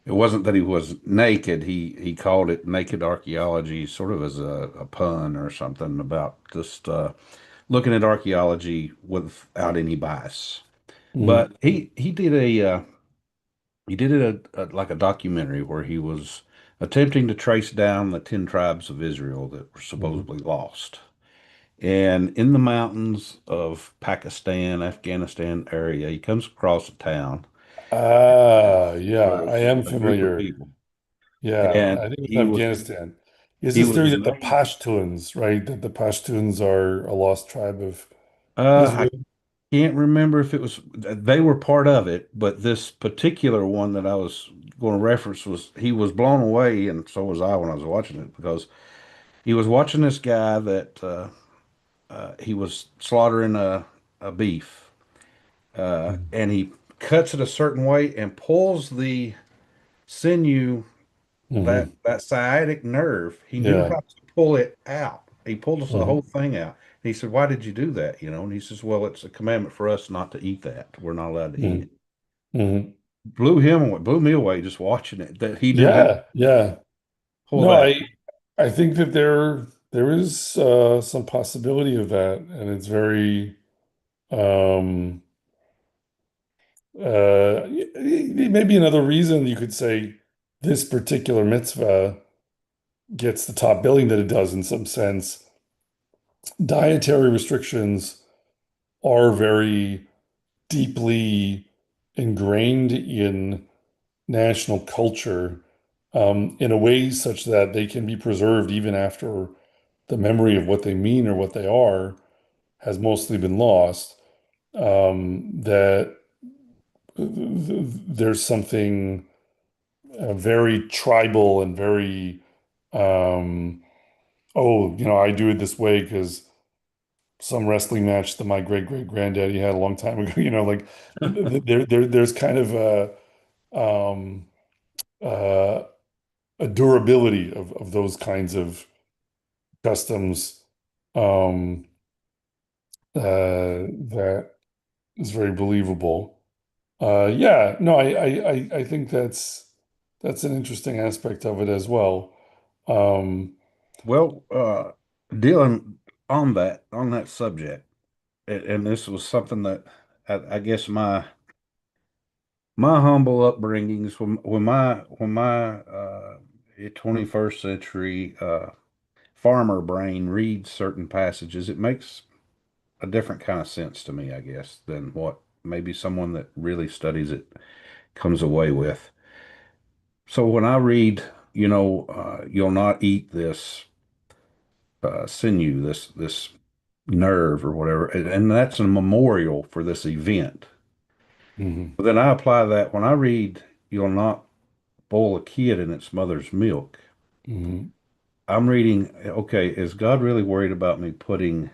it wasn't that he was naked. He called it naked archaeology, sort of as a pun or something about just looking at archaeology without any bias. Hmm. But he did it like a documentary where he was attempting to trace down the 10 tribes of Israel that were Hmm. supposedly lost. And in the mountains of Pakistan, Afghanistan area, he comes across a town Yeah, where I there's am a group of familiar. people. Yeah, And I think it's Afghanistan. Is he this was theory that the named, Pashtuns, right? That the Pashtuns are a lost tribe of I Israel? can't remember if it was, they were part of it, but this particular one that I was going to reference was, he was blown away, and so was I when I was watching it, because he was watching this guy that he was slaughtering a beef, and he cuts it a certain way and pulls the sinew, Mm-hmm. that sciatic nerve. He knew Yeah. how to pull it out. He pulled us the Hmm. whole thing out. And he said, "Why did you do that?" And he says, "Well, it's a commandment for us not to eat that. We're not allowed to eat Hmm. it." Hmm. Blew me away just watching it, that he knew how to Yeah, yeah. pull No, that. I think that there is some possibility of that, and it's very maybe another reason you could say this particular mitzvah gets the top billing that it does in some sense. Dietary restrictions are very deeply ingrained in national culture in a way such that they can be preserved even after the memory of what they mean or what they are has mostly been lost. That there's something very tribal and very, um, oh, I do it this way because some wrestling match that my great great granddaddy had a long time ago. Like there's kind of um, uh, a durability of those kinds of customs um, that is very believable. Yeah, no, I think that's an interesting aspect of it as well. Um, Well, Dylan, on that subject, and this was something that I guess my humble upbringings when my 21st century farmer brain reads certain passages, it makes a different kind of sense to me, I guess, than what maybe someone that really studies it comes away with. So when I read, you'll not eat this sinew, this nerve or whatever, and that's a memorial for this event. Hmm. But then I apply that when I read, you'll not boil a kid in its mother's milk. Hmm. I'm reading, okay, is God really worried about me putting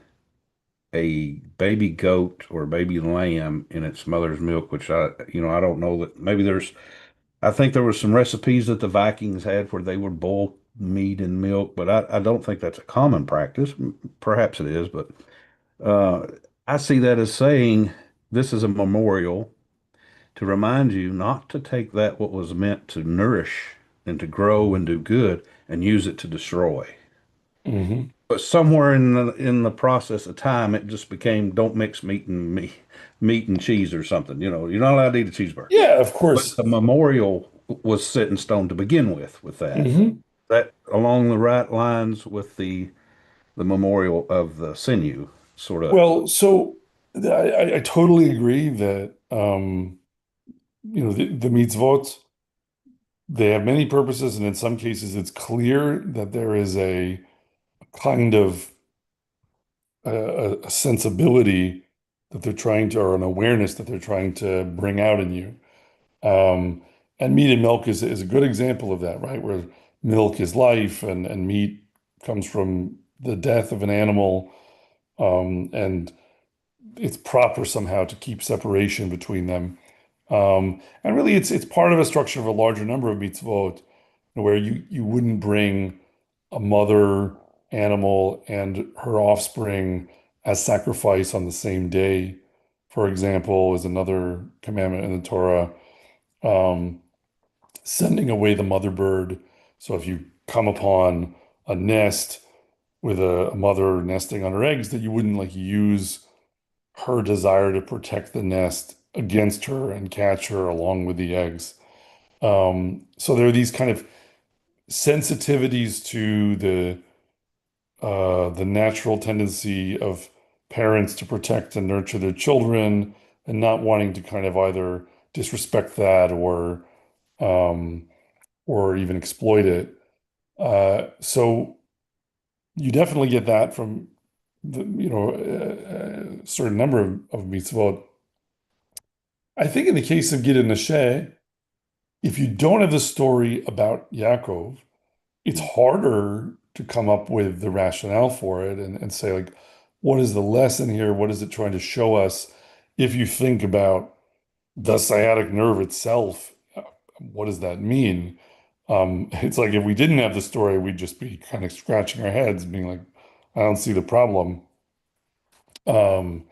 a baby goat or a baby lamb in its mother's milk, which I don't know that maybe I think there were some recipes that the Vikings had where they would boil meat in milk, but I don't think that's a common practice. Perhaps it is, but uh, I see that as saying this is a memorial to remind you not to take that what was meant to nourish and to grow and do good and use it to destroy. Hmm. But somewhere in the process of time, it just became don't mix meat and cheese or something. You're not allowed to eat a cheeseburger. Yeah, of But course. the memorial was set in stone to begin with that. Hmm. That along the right lines with the memorial of the sinew, sort of. Well, so I totally agree that the mitzvot, they have many purposes, and in some cases it's clear that there is a kind of a sensibility that they're trying to, or an awareness that they're trying to bring out in you. Um, and meat and milk is a good example of that, right? Where milk is life and meat comes from the death of an animal. And it's proper somehow to keep separation between them. And really it's part of a structure of a larger number of mitzvot where you wouldn't bring a mother animal and her offspring as sacrifice on the same day, for example, is another commandment in the Torah. Um, Sending away the mother bird. So if you come upon a nest with a mother nesting on her eggs, that you wouldn't like use her desire to protect the nest against her and catch her along with the eggs. So there are these kind of sensitivities to the natural tendency of parents to protect and nurture their children and not wanting to kind of either disrespect that um, or even exploit it. So you definitely get that from a certain number of mitzvot. I think in the case of Gid and Nashe, if you don't have the story about Yaakov, it's harder to come up with the rationale for it and say, like, what is the lesson here? What is it trying to show us? If you think about the sciatic nerve itself, what does that mean? It's like if we didn't have the story, we'd just be kind of scratching our heads, being like, I don't see the problem. Um,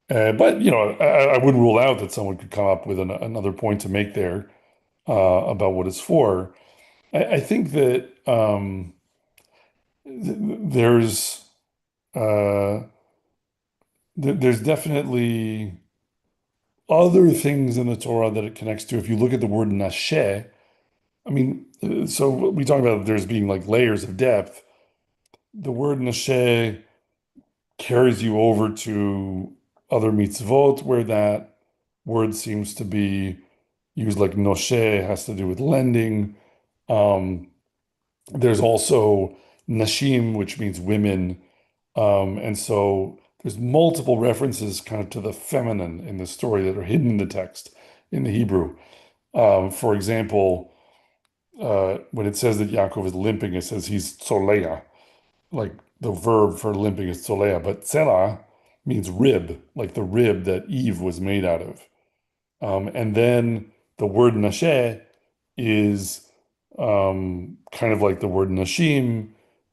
but I wouldn't rule out that someone could come up with another point to make there about what it's for. I think that there's uh, there's definitely other things in the Torah that it connects to. If you look at the word nasheh, I mean, so we talk about there's being like layers of depth. The word nasheh carries you over to other mitzvot where that word seems to be used, like nosheh has to do with lending. Um, there's also nashim, which means women. And so there's multiple references kind of to the feminine in the story that are hidden in the text in the Hebrew. For example, when it says that Yaakov is limping, it says he's tzoleya, like the verb for limping is tzoleya, but tzela means rib, like the rib that Eve was made out of. And then the word nasheh is kind of like the word nashim,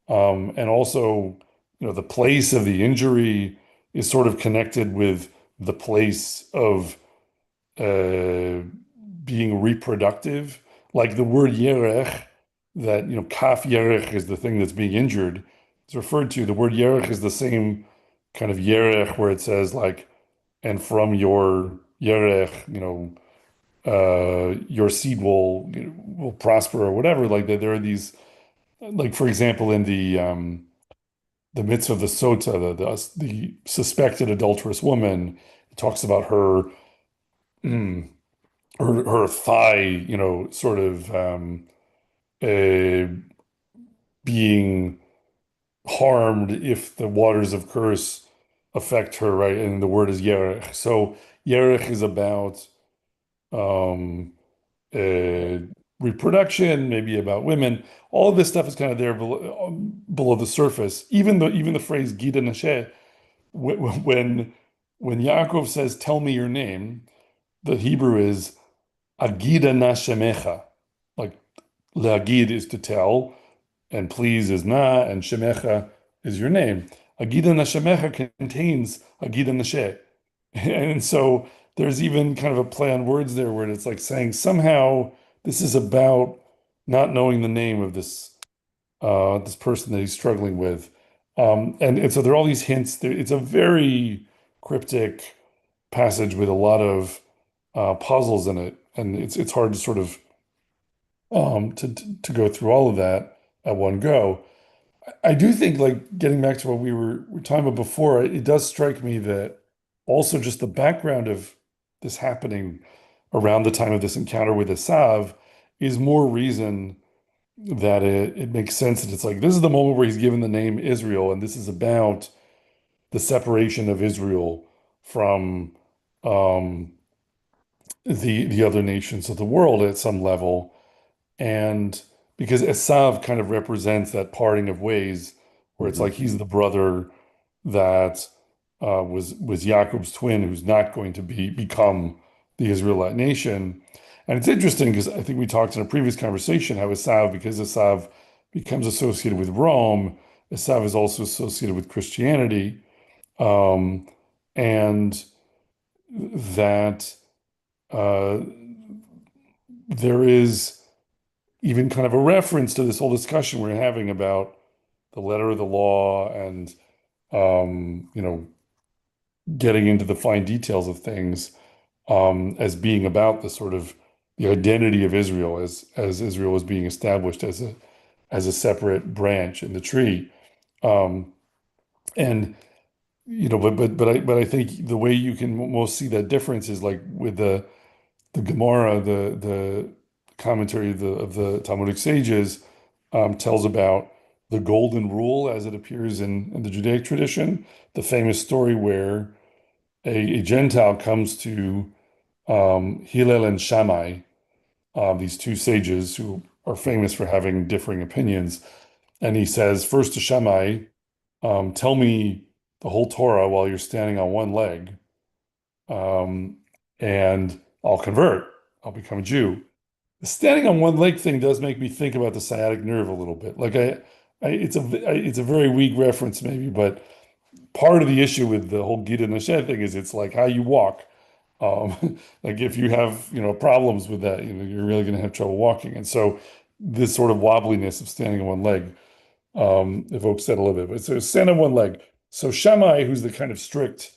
and also, the place of the injury is sort of connected with the place of uh, being reproductive. Like the word yerech, that kaf yerech is the thing that's being injured. is referred to. The word yerech is the same kind of yerech where it says like, and from your yerech, your seed will prosper or whatever. Like that, there are these, like for example, in the mitzvah of the sota, the suspected adulterous woman, it talks about her her thigh, sort of uh, being harmed if the waters of curse affect her, right? And the word is yerech. So yerech is about um, uh, reproduction, maybe about women. All of this stuff is kind of there below the surface. Even the phrase Gita Nashe, when Yaakov says, "Tell me your name," the Hebrew is Agida Nashemecha. Like Leagid is to tell, and please is na, and shemecha is your name. Agida Nashemecha contains Agida Nashe. And so there's even kind of a play on words there where it's like saying somehow this is about not knowing the name of this person that he's struggling with. And so there are all these hints. It's a very cryptic passage with a lot of puzzles in it, and it's hard to sort of to go through all of that at one go. I do think, like getting back to what we were talking about before, it does strike me that also just the background of this happening around the time of this encounter with Esav is more reason that it makes sense that it's like this is the moment where he's given the name Israel, and this is about the separation of Israel from um, the other nations of the world at some level. And because Esav kind of represents that parting of ways, where it's Mhm. like he's the brother that was Jacob's twin, who's not going to become the Israelite nation. And it's interesting because I think we talked in a previous conversation how Esav, because Esav becomes associated with Rome, Esav is also associated with Christianity, um, and that uh, there is even kind of a reference to this whole discussion we're having about the letter of the law and getting into the fine details of things as being about the sort of the identity of Israel as Israel was being established as a separate branch in the tree. Um, and but I think the way you can most see that difference is like with the Gemara, the commentary of the Talmudic sages, tells about the golden rule as it appears in the Judaic tradition, the famous story where a Gentile comes to Hillel and Shammai, these two sages who are famous for having differing opinions, and he says first to Shammai, "Tell me the whole Torah while you're standing on one leg, um, and I'll convert. I'll become a Jew." The standing on one leg thing does make me think about the sciatic nerve a little bit. Like it's a very weak reference maybe, but part of the issue with the whole Gita Nashed thing is it's like how you walk. Like if you have, problems with that, you're really going to have trouble walking. And so this sort of wobbliness of standing on one leg evokes that a little bit. But so stand on one leg. So Shammai, who's the kind of strict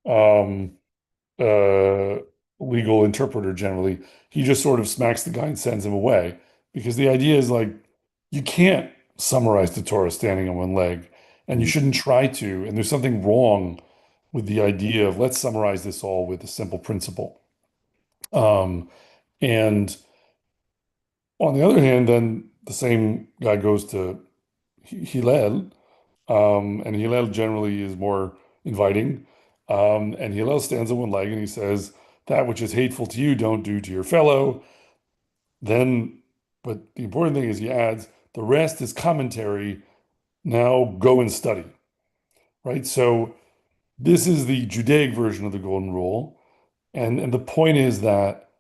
um, uh, legal interpreter generally, he just sort of smacks the guy and sends him away because the idea is like you can't summarize the Torah standing on one leg, and you shouldn't try to. And there's something wrong with the idea of let's summarize this all with a simple principle. Um, and on the other hand, then the same guy goes to Hillel, and Hillel generally is more inviting. And Hillel stands on one leg and he says, "That which is hateful to you, don't do to your fellow." Then, but the important thing is he adds, "The rest is commentary. Now go and study." Right? So this is the Judaic version of the Golden Rule. And the point is that,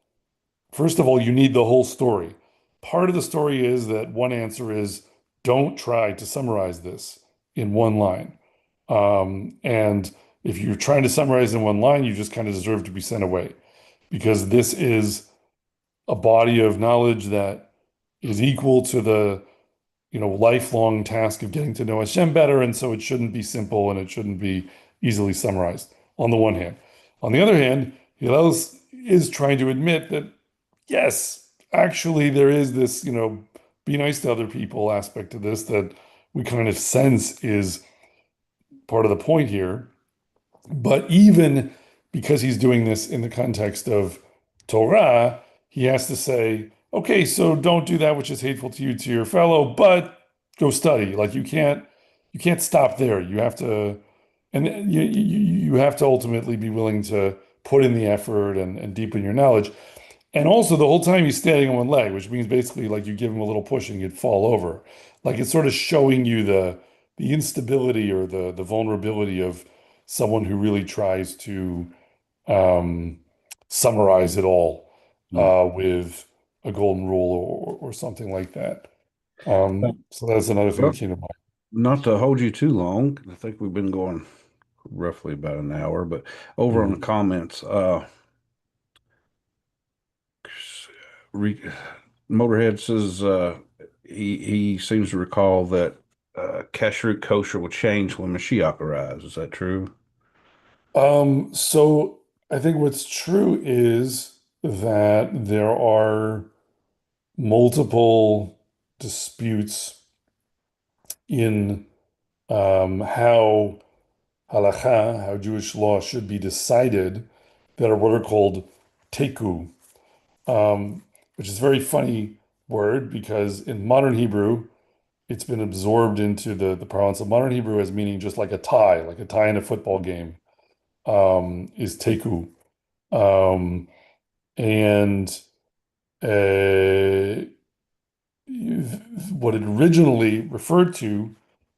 first of all, you need the whole story. Part of the story is that one answer is don't try to summarize this in one line. And if you're trying to summarize in one line, you just kind of deserve to be sent away because this is a body of knowledge that is equal to the lifelong task of getting to know Hashem better, and so it shouldn't be simple and it shouldn't be easily summarized, on the one hand. On the other hand, Hillel is trying to admit that, yes, actually there is this, be nice to other people aspect of this that we kind of sense is part of the point here. But even because he's doing this in the context of Torah, he has to say, okay, so don't do that which is hateful to you to your fellow, but go study. Like you can't stop there. You have to, and you have to ultimately be willing to put in the effort and deepen your knowledge. And also the whole time he's standing on one leg, which means basically like you give him a little push and he'd fall over. Like it's sort of showing you the instability or the vulnerability of someone who really tries to um, summarize it all Mm. with a golden rule or something like that. So that's another thing that Well, came to mind. not to hold you too long, I think we've been going roughly about an hour, but over on the Mhm. comments, re Motorhead says he seems to recall that kashrut kosher will change when Mashiach arrives. Is that true? So I think what's true is that there are multiple disputes in how halacha, how Jewish law should be decided, that are what are called teku, um, which is a very funny word because in modern Hebrew, it's been absorbed into the parlance of modern Hebrew as meaning just like a tie in a football game, is teku. Um, and uh, what it originally referred to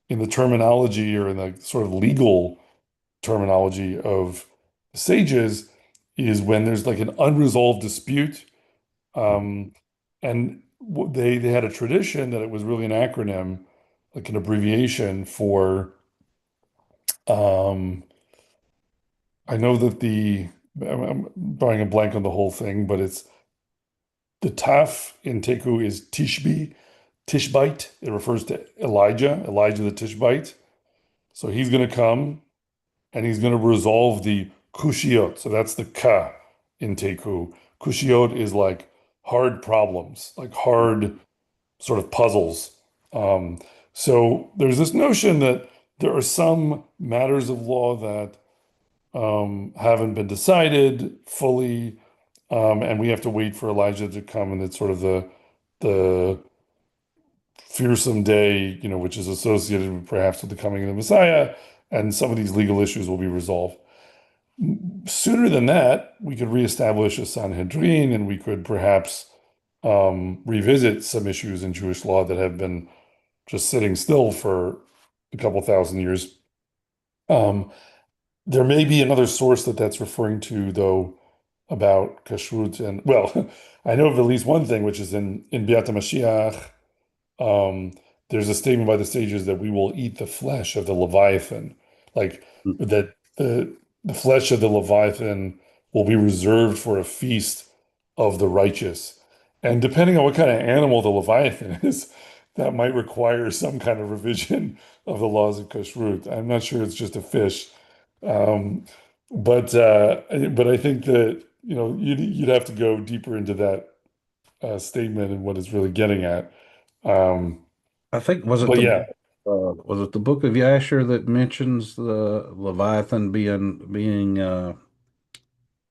in the terminology or in the sort of legal terminology of the sages is when there's like an unresolved dispute. Um, and they had a tradition that it was really an acronym, like an abbreviation for, um, I know that I'm drawing a blank on the whole thing, but it's the taf in Teku is Tishbite. It refers to Elijah the Tishbite. So he's going to come and he's going to resolve the kushiyot. So that's the ka in Teku. Kushiyot is like hard problems, like hard sort of puzzles. Um, so there's this notion that there are some matters of law that haven't been decided fully, and we have to wait for Elijah to come, and it's sort of the fearsome day, which is associated with, perhaps with the coming of the Messiah, and some of these legal issues will be resolved. Sooner than that, we could reestablish a Sanhedrin, and we could perhaps revisit some issues in Jewish law that have been just sitting still for a couple thousand years. Um, there may be another source that that's referring to, though, about kashrut, and well, I know of at least one thing, which is in Biat HaMashiach. Um, there's a statement by the sages that we will eat the flesh of the Leviathan, like that the flesh of the Leviathan will be reserved for a feast of the righteous. And depending on what kind of animal the Leviathan is, that might require some kind of revision of the laws of kashrut. I'm not sure it's just a fish. Um, but I think that you'd have to go deeper into that statement and what it's really getting at. Um, I think but yeah, was it the book of Yasher that mentions the Leviathan being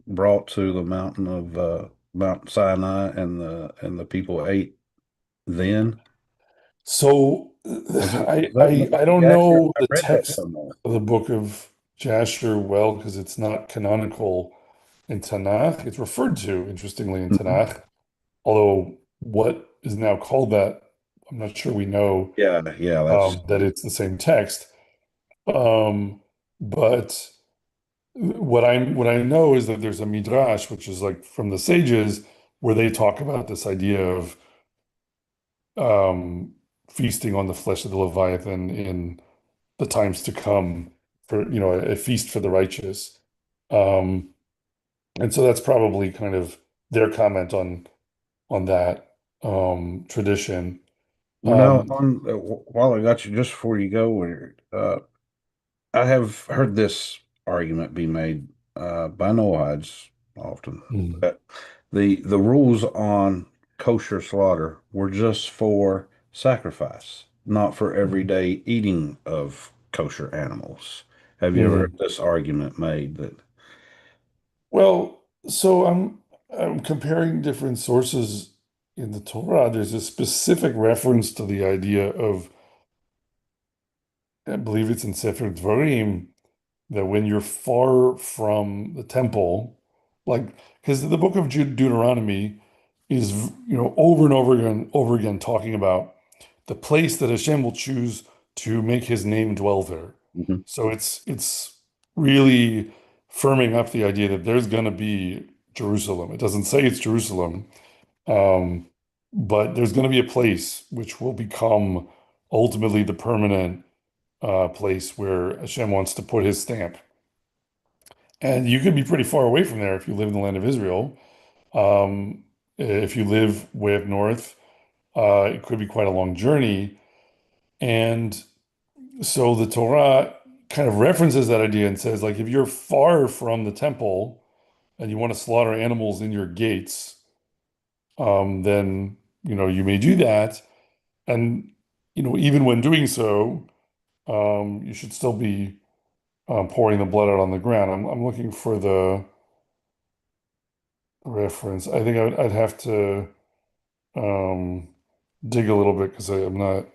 brought to the mountain of Mount Sinai and the people ate then? so Was I that in the I book I of don't Yasher? know I the read that text somewhere. of the book of Jasher well because it's not canonical in Tanakh. It's referred to, interestingly, in Mhm. Tanakh, although what is now called that, I'm not sure we know Yeah, yeah, that's that it's the same text. But what I know is that there's a midrash, which is like from the sages, where they talk about this idea of um, feasting on the flesh of the Leviathan in the times to come for, a feast for the righteous. Um, and so that's probably kind of their comment on that tradition. Well, now, Um, while I got you, just before you go, I have heard this argument be made by Noahides often mm, that the rules on kosher slaughter were just for sacrifice, not for everyday eating of kosher animals. Have you ever heard mm. this argument made that? Well, so I'm comparing different sources in the Torah. There's a specific reference to the idea of, I believe it's in Sefer Dvarim, that when you're far from the temple, like, because the book of Deuteronomy is, over and over again talking about the place that Hashem will choose to make his name dwell there. Mhm. So it's really firming up the idea that there's going to be Jerusalem. It doesn't say it's Jerusalem, um, but there's going to be a place which will become ultimately the permanent place where Hashem wants to put his stamp. And you could be pretty far away from there if you live in the land of Israel. If you live way up north, it could be quite a long journey. And so the Torah kind of references that idea and says, like, if you're far from the temple and you want to slaughter animals in your gates, then you may do that. And even when doing so, you should still be pouring the blood out on the ground. I'm looking for the reference. I think I'd have to um, dig a little bit because I'm not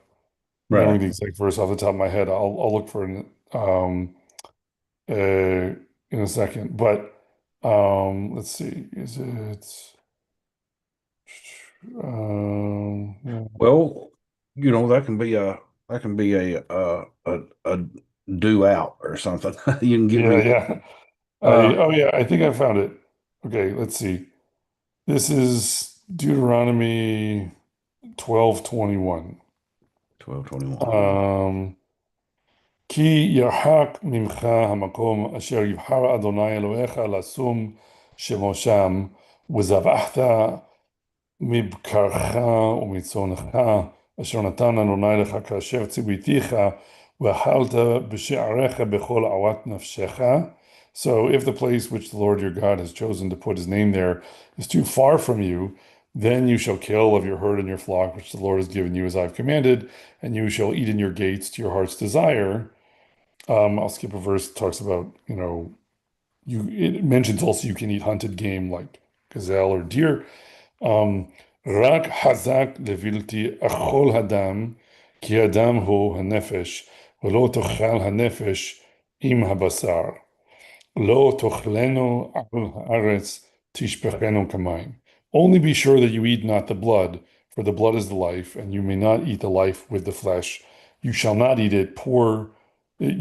Right. remembering the exact verse off the top of my head. I'll look for it in a second. But let's see. Is it? Yeah, Well, that can be a do out or something. You can get yeah, me. yeah. Uh, Oh yeah, I think I found it. Okay, let's see. This is Deuteronomy 12:21. 12:21. Um, כי ירחק ממך המקום אשר יבחר אדוני אלוהיך לשום שמו שם, וזבחת מבקרך ומצונך, אשר נתן אדוני לך כאשר ציוויתיך, ואכלת בשעריך בכל עוות נפשך. So if the place which the Lord your God has chosen to put his name there is too far from you, then you shall kill of your herd and your flock, which the Lord has given you as I've commanded, and you shall eat in your gates to your heart's desire. I'll skip a verse that talks about, it mentions also you can eat hunted game like gazelle or deer. רק חזק לבלתי אכול הדם, כי הדם הוא הנפש, ולא תאכל הנפש עם הבשר. לא תאכלנו על הארץ תשפכנו כמים. Only be sure that you eat not the blood, for the blood is the life, and you may not eat the life with the flesh. You shall not eat it,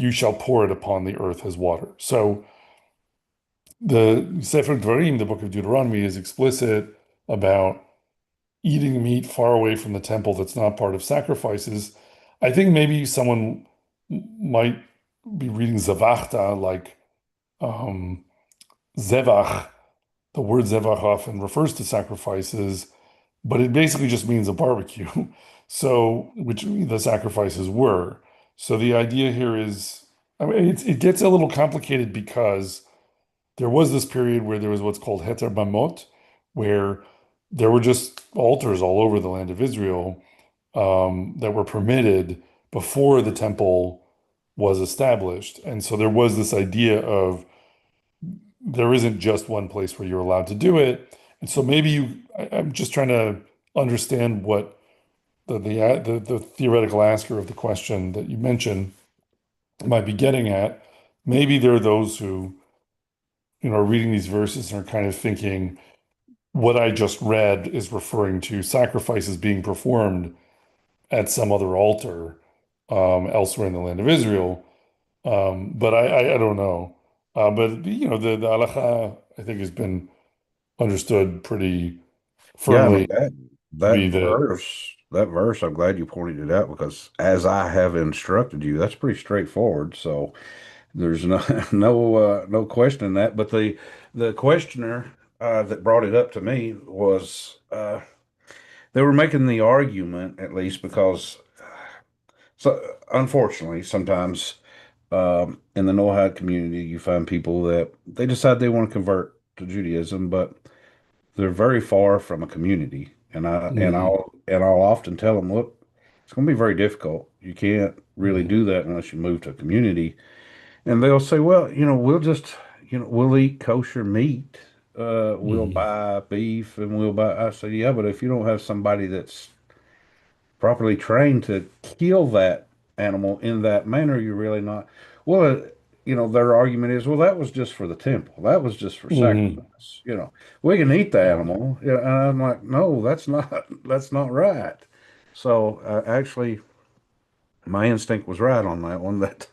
you shall pour it upon the earth as water. So the Sefer Dvarim, the book of Deuteronomy, is explicit about eating meat far away from the temple that's not part of sacrifices. I think maybe someone might be reading Zavachta like um, Zevach. The word Zevach often refers to sacrifices, but it basically just means a barbecue. So, which the sacrifices were. So the idea here is, I mean, it gets a little complicated because there was this period where there was what's called Heter Bamot, where there were just altars all over the land of Israel that were permitted before the temple was established. And so there was this idea of there isn't just one place where you're allowed to do it. And so maybe I'm just trying to understand what the theoretical asker of the question that you mentioned might be getting at. Maybe there are those who, are reading these verses and are kind of thinking what I just read is referring to sacrifices being performed at some other altar elsewhere in the land of Israel. But I don't know. But the halacha I think has been understood pretty yeah, I mean firmly to be that. that verse, I'm glad you pointed it out because as I have instructed you, that's pretty straightforward. So there's no no question in that. But the questioner that brought it up to me was they were making the argument, at least because, so unfortunately, sometimes in the Noahide community, you find people that they decide they want to convert to Judaism, but they're very far from a community. Mhm. And I'll often tell them, look, it's going to be very difficult. You can't really Mhm. do that unless you move to a community. And they'll say, well, we'll just, we'll eat kosher meat. We'll Mhm. buy beef and we'll buy. I say, yeah, but if you don't have somebody that's properly trained to kill that animal in that manner, you're really not. Well, their argument is, well, that was just for the temple. That was just for Mhm. sacrifice. We can eat the Yeah. animal. Yeah, and I'm like, no, that's not that's not right. So actually, my instinct was right on that one. That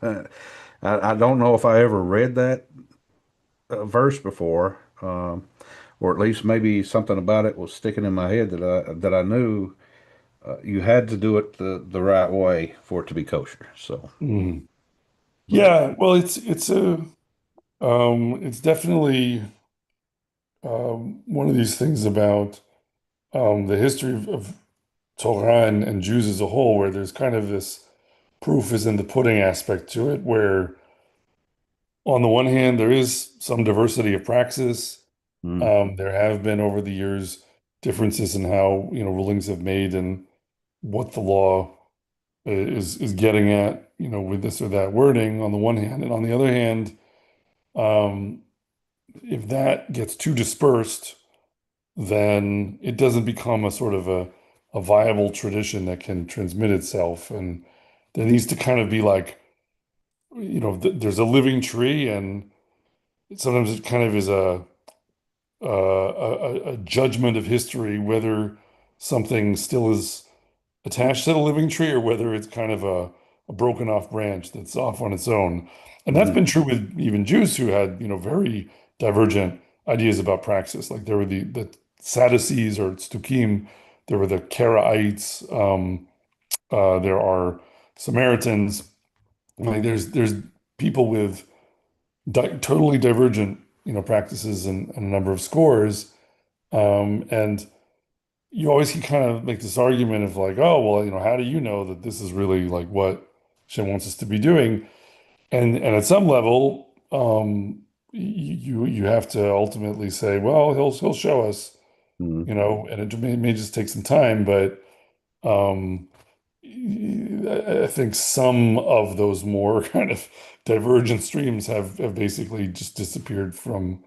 I don't know if I ever read that verse before, or at least maybe something about it was sticking in my head that I knew you had to do it the right way for it to be kosher. So, Mhm. but Yeah, well, it's definitely one of these things about the history of Torah and Jews as a whole, where there's kind of this proof is in the pudding aspect to it, where on the one hand there is some diversity of praxis. mm, There have been over the years differences in how rulings have made and what the law is getting at, with this or that wording on the one hand, and on the other hand, um, if that gets too dispersed, then it doesn't become a sort of a viable tradition that can transmit itself. And there needs to kind of be like, there's a living tree, and sometimes it kind of is a judgment of history whether something still is attached to the living tree or whether it's kind of a broken off branch that's off on its own. And that's mhm, been true with even Jews who had, very divergent ideas about praxis. Like there were the Sadducees or Stukim, there were the Karaites, there are Samaritans. Like there's people with totally divergent, practices and a number of scores. And you always can kind of make this argument of like, oh, well, how do you know that this is really like what Shem wants us to be doing? And at some level, you have to ultimately say, well, he'll show us, mhm, and it may just take some time, but um, I think some of those more kind of divergent streams have basically just disappeared from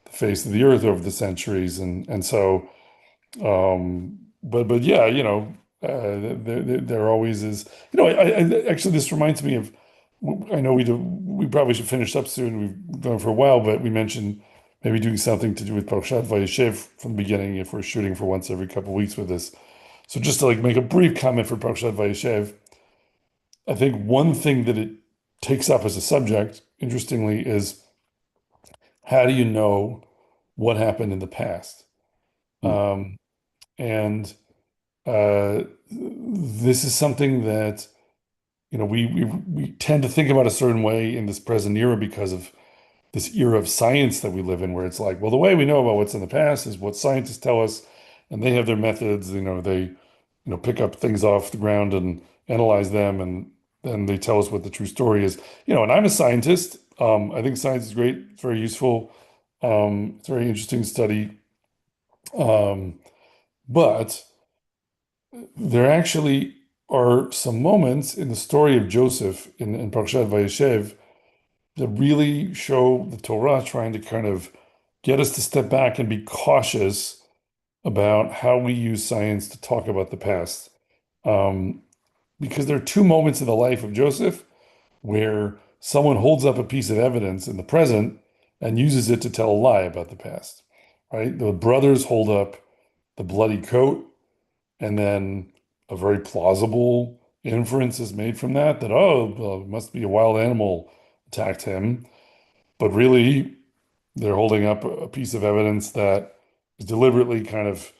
the face of the earth over the centuries, and so. But yeah, there always is. Actually, this reminds me of. I know we probably should finish up soon. We've gone for a while, but we mentioned maybe doing something to do with Parshat Vayeshev from the beginning if we're shooting for once every couple of weeks with this. So just to like make a brief comment for Parshat Vayeshev, I think one thing that it takes up as a subject, interestingly, is how do you know what happened in the past? mm, Um, and this is something that we tend to think about a certain way in this present era because of this era of science that we live in, where it's like, well, the way we know about what's in the past is what scientists tell us, and they have their methods. They pick up things off the ground and analyze them, and then they tell us what the true story is. And I'm a scientist. I think science is great. It's very useful. It's very interesting to study. Um, but there actually are some moments in the story of Joseph in Parashat Vayeshev that really show the Torah trying to kind of get us to step back and be cautious about how we use science to talk about the past. Um, because there are two moments in the life of Joseph where someone holds up a piece of evidence in the present and uses it to tell a lie about the past, right? The brothers hold up the bloody coat, and then a very plausible inference is made from that, oh, well, it must be a wild animal attacked him. But really, they're holding up a piece of evidence that is deliberately kind of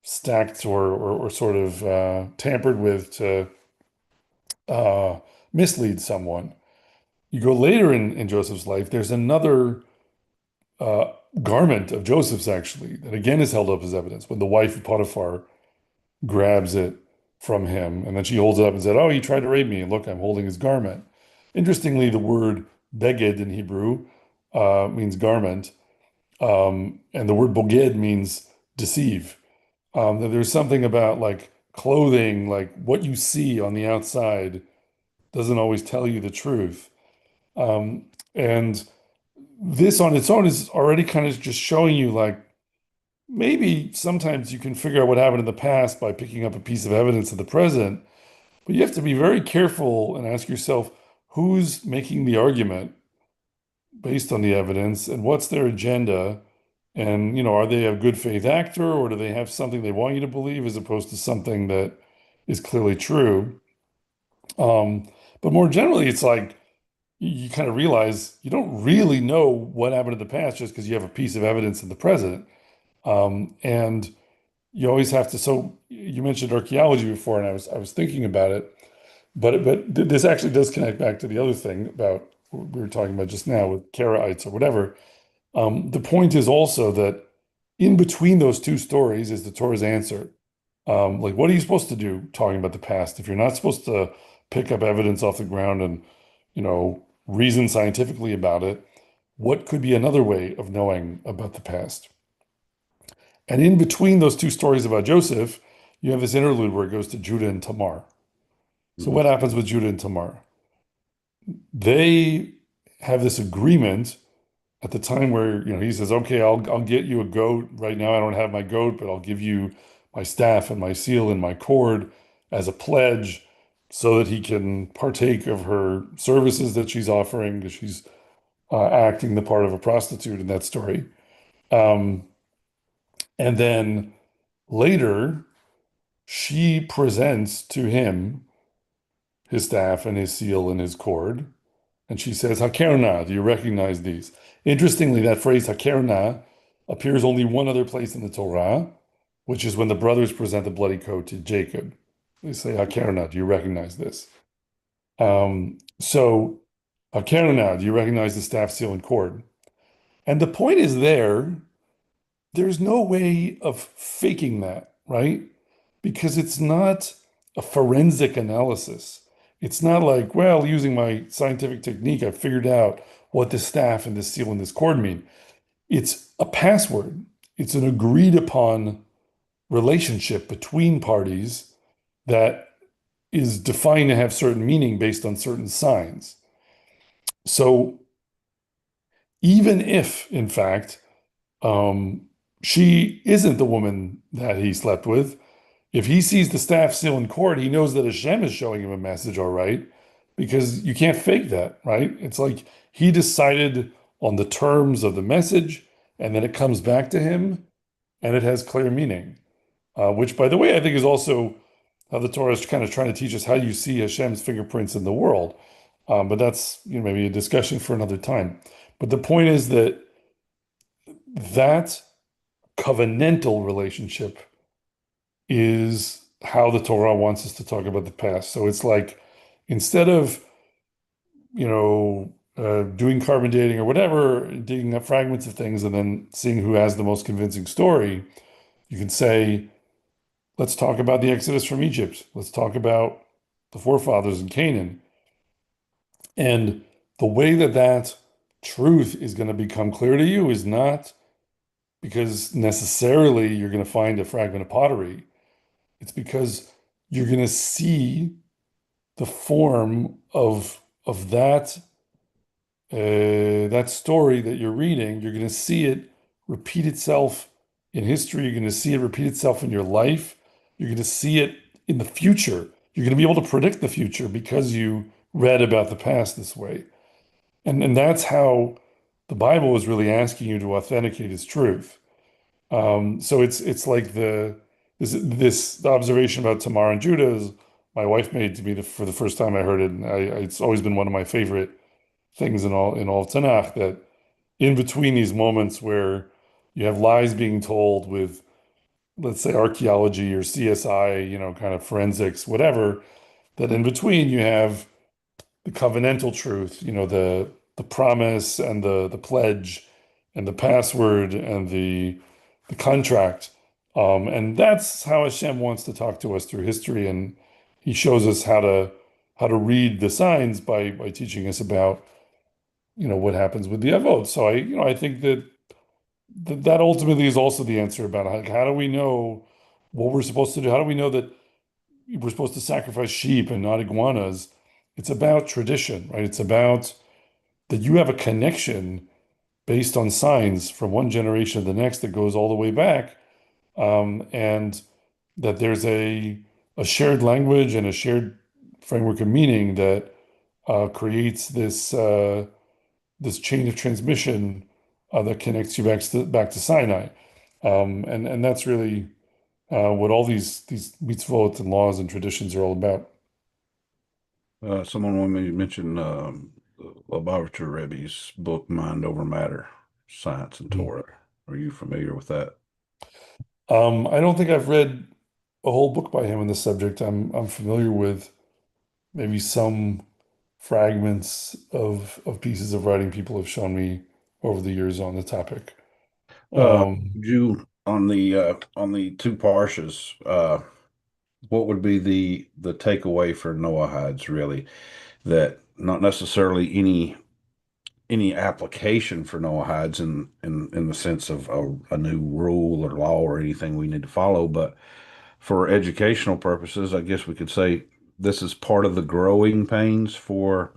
stacked or sort of tampered with to uh, mislead someone. You go later in Joseph's life, there's another uh, garment of Joseph's actually that again is held up as evidence when the wife of Potiphar grabs it from him, and then she holds it up and said, "Oh, he tried to rape me, and look, I'm holding his garment." Interestingly, the word beged in Hebrew means garment, and the word boged means deceive. There's something about like clothing, like what you see on the outside doesn't always tell you the truth. Um, and this on its own is already kind of just showing you like maybe sometimes you can figure out what happened in the past by picking up a piece of evidence of the present, but you have to be very careful and ask yourself who's making the argument based on the evidence and what's their agenda. And, are they a good faith actor or do they have something they want you to believe as opposed to something that is clearly true? Um, but more generally, it's like you kind of realize you don't really know what happened in the past just because you have a piece of evidence in the present. And you always have to. So you mentioned archaeology before, and I was thinking about it, but this actually does connect back to the other thing about what we were talking about just now with Karaites or whatever. The point is also that in between those two stories is the Torah's answer. Like, what are you supposed to do talking about the past if you're not supposed to pick up evidence off the ground and, reason scientifically about it? What could be another way of knowing about the past? And in between those two stories about Joseph, you have this interlude where it goes to Judah and Tamar. So Mhm. what happens with Judah and Tamar? They have this agreement at the time where, he says, "Okay, I'll get you a goat. Right now I don't have my goat, but I'll give you my staff and my seal and my cord as a pledge so that he can partake of her services that she's offering because she's acting the part of a prostitute in that story." Um, and then later, she presents to him his staff and his seal and his cord. And she says, Hakerna, do you recognize these? Interestingly, that phrase Hakerna appears only one other place in the Torah, which is when the brothers present the bloody coat to Jacob. They say, Hakerna, do you recognize this? So, Hakerna, do you recognize the staff, seal, and cord? And the point is there's no way of faking that, right? Because it's not a forensic analysis. It's not like, well, using my scientific technique, I figured out what this staff and this seal and this cord mean. It's a password. It's an agreed upon relationship between parties that is defined to have certain meaning based on certain signs. So even if, in fact, um, she isn't the woman that he slept with, if he sees the staff still in court, he knows that Hashem is showing him a message, all right, because you can't fake that, right? It's like he decided on the terms of the message, and then it comes back to him, and it has clear meaning. Which, by the way, I think is also how the Torah is kind of trying to teach us how you see Hashem's fingerprints in the world. But that's, maybe a discussion for another time. But the point is that that covenantal relationship is how the Torah wants us to talk about the past. So it's like instead of, doing carbon dating or whatever, digging up fragments of things and then seeing who has the most convincing story, you can say, let's talk about the Exodus from Egypt. Let's talk about the forefathers in Canaan. And the way that that truth is going to become clear to you is not because necessarily you're going to find a fragment of pottery. It's because you're going to see the form of that story that you're reading. You're going to see it repeat itself in history. You're going to see it repeat itself in your life. You're going to see it in the future. You're going to be able to predict the future because you read about the past this way. And that's how the Bible is really asking you to authenticate its truth. So it's like this observation about Tamar and Judah is my wife made to me for the first time I heard it, and it's always been one of my favorite things in all of Tanakh that in between these moments where you have lies being told with, let's say, archaeology or CSI, kind of forensics, whatever, that in between you have the covenantal truth, the promise and the pledge and the password and the contract And that's how Hashem wants to talk to us through history, and He shows us how to read the signs by teaching us about what happens with the avot. So I think that ultimately is also the answer about how do we know what we're supposed to do? How do we know that we're supposed to sacrifice sheep and not iguanas? It's about tradition, right? It's about that you have a connection based on signs from one generation to the next that goes all the way back, and that there's a shared language and a shared framework of meaning that creates this chain of transmission that connects you back to Sinai, and that's really what all these mitzvot and laws and traditions are all about. Someone wanted me to mention Lubavitcher Rebbe's book, Mind Over Matter, Science and Mhm. Torah. Are you familiar with that? I don't think I've read a whole book by him on this subject. I'm familiar with maybe some fragments of pieces of writing people have shown me over the years on the topic. Um, You on the two parshas, what would be the takeaway for Noahides really? That not necessarily any application for Noahides in the sense of a new rule or law or anything we need to follow, but for educational purposes, I guess we could say this is part of the growing pains for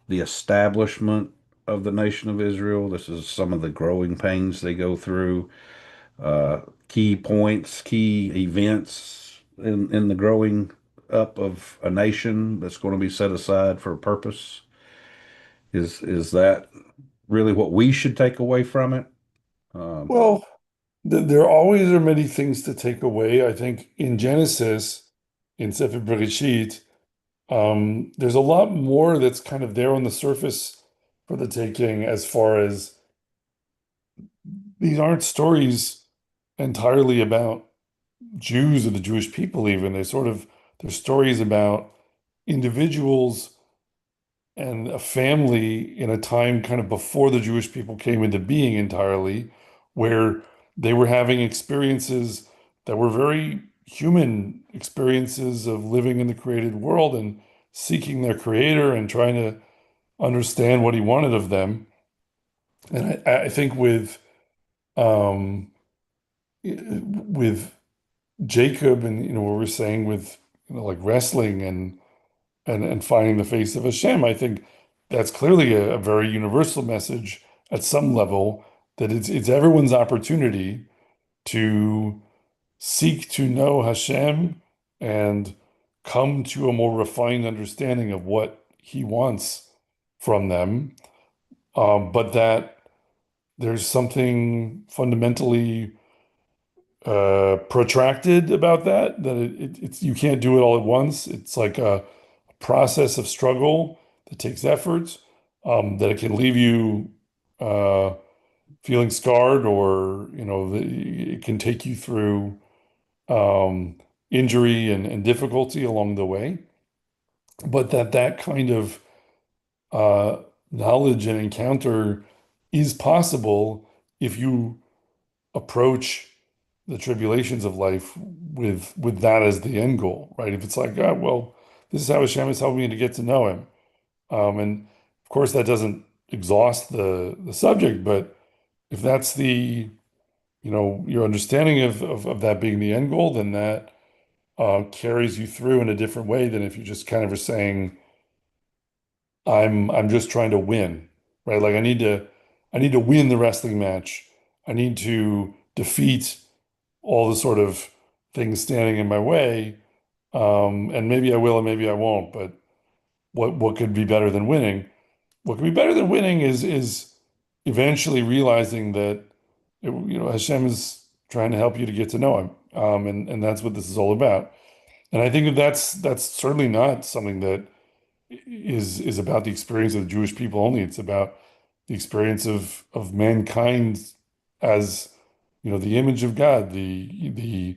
the establishment of the nation of Israel. This is some of the growing pains they go through, key points, key events in the growing up of a nation that's going to be set aside for a purpose. Is that really what we should take away from it? Um, well, there always are many things to take away. I think in Genesis, in Sefer Bereshit, there's a lot more that's kind of there on the surface for the taking, as far as these aren't stories entirely about Jews or the Jewish people even. They're stories about individuals and a family in a time kind of before the Jewish people came into being entirely, where they were having experiences that were very human experiences of living in the created world and seeking their creator and trying to understand what he wanted of them. And I think um, with Jacob and what we're saying with like wrestling and finding the face of Hashem, I think that's clearly a very universal message at some level, that it's everyone's opportunity to seek to know Hashem and come to a more refined understanding of what He wants from them, but that there's something fundamentally protracted about that it's you can't do it all at once. It's like a process of struggle that takes effort, that it can leave you uh, feeling scarred, or it can take you through um, injury and difficulty along the way, but that kind of uh, knowledge and encounter is possible if you approach the tribulations of life with that as the end goal, right? If it's like, well, this is how Hashem has helped me to get to know Him, and of course that doesn't exhaust the subject, but if that's your understanding of that being the end goal, then that carries you through in a different way than if you just kind of are saying, I'm just trying to win, right? Like I need to win the wrestling match. I need to defeat all the sort of things standing in my way. And maybe I will and maybe I won't, but what could be better than winning? What could be better than winning is eventually realizing that Hashem is trying to help you to get to know Him. And that's what this is all about. And I think that's certainly not something that is about the experience of the Jewish people only. It's about the experience of mankind as the image of God, the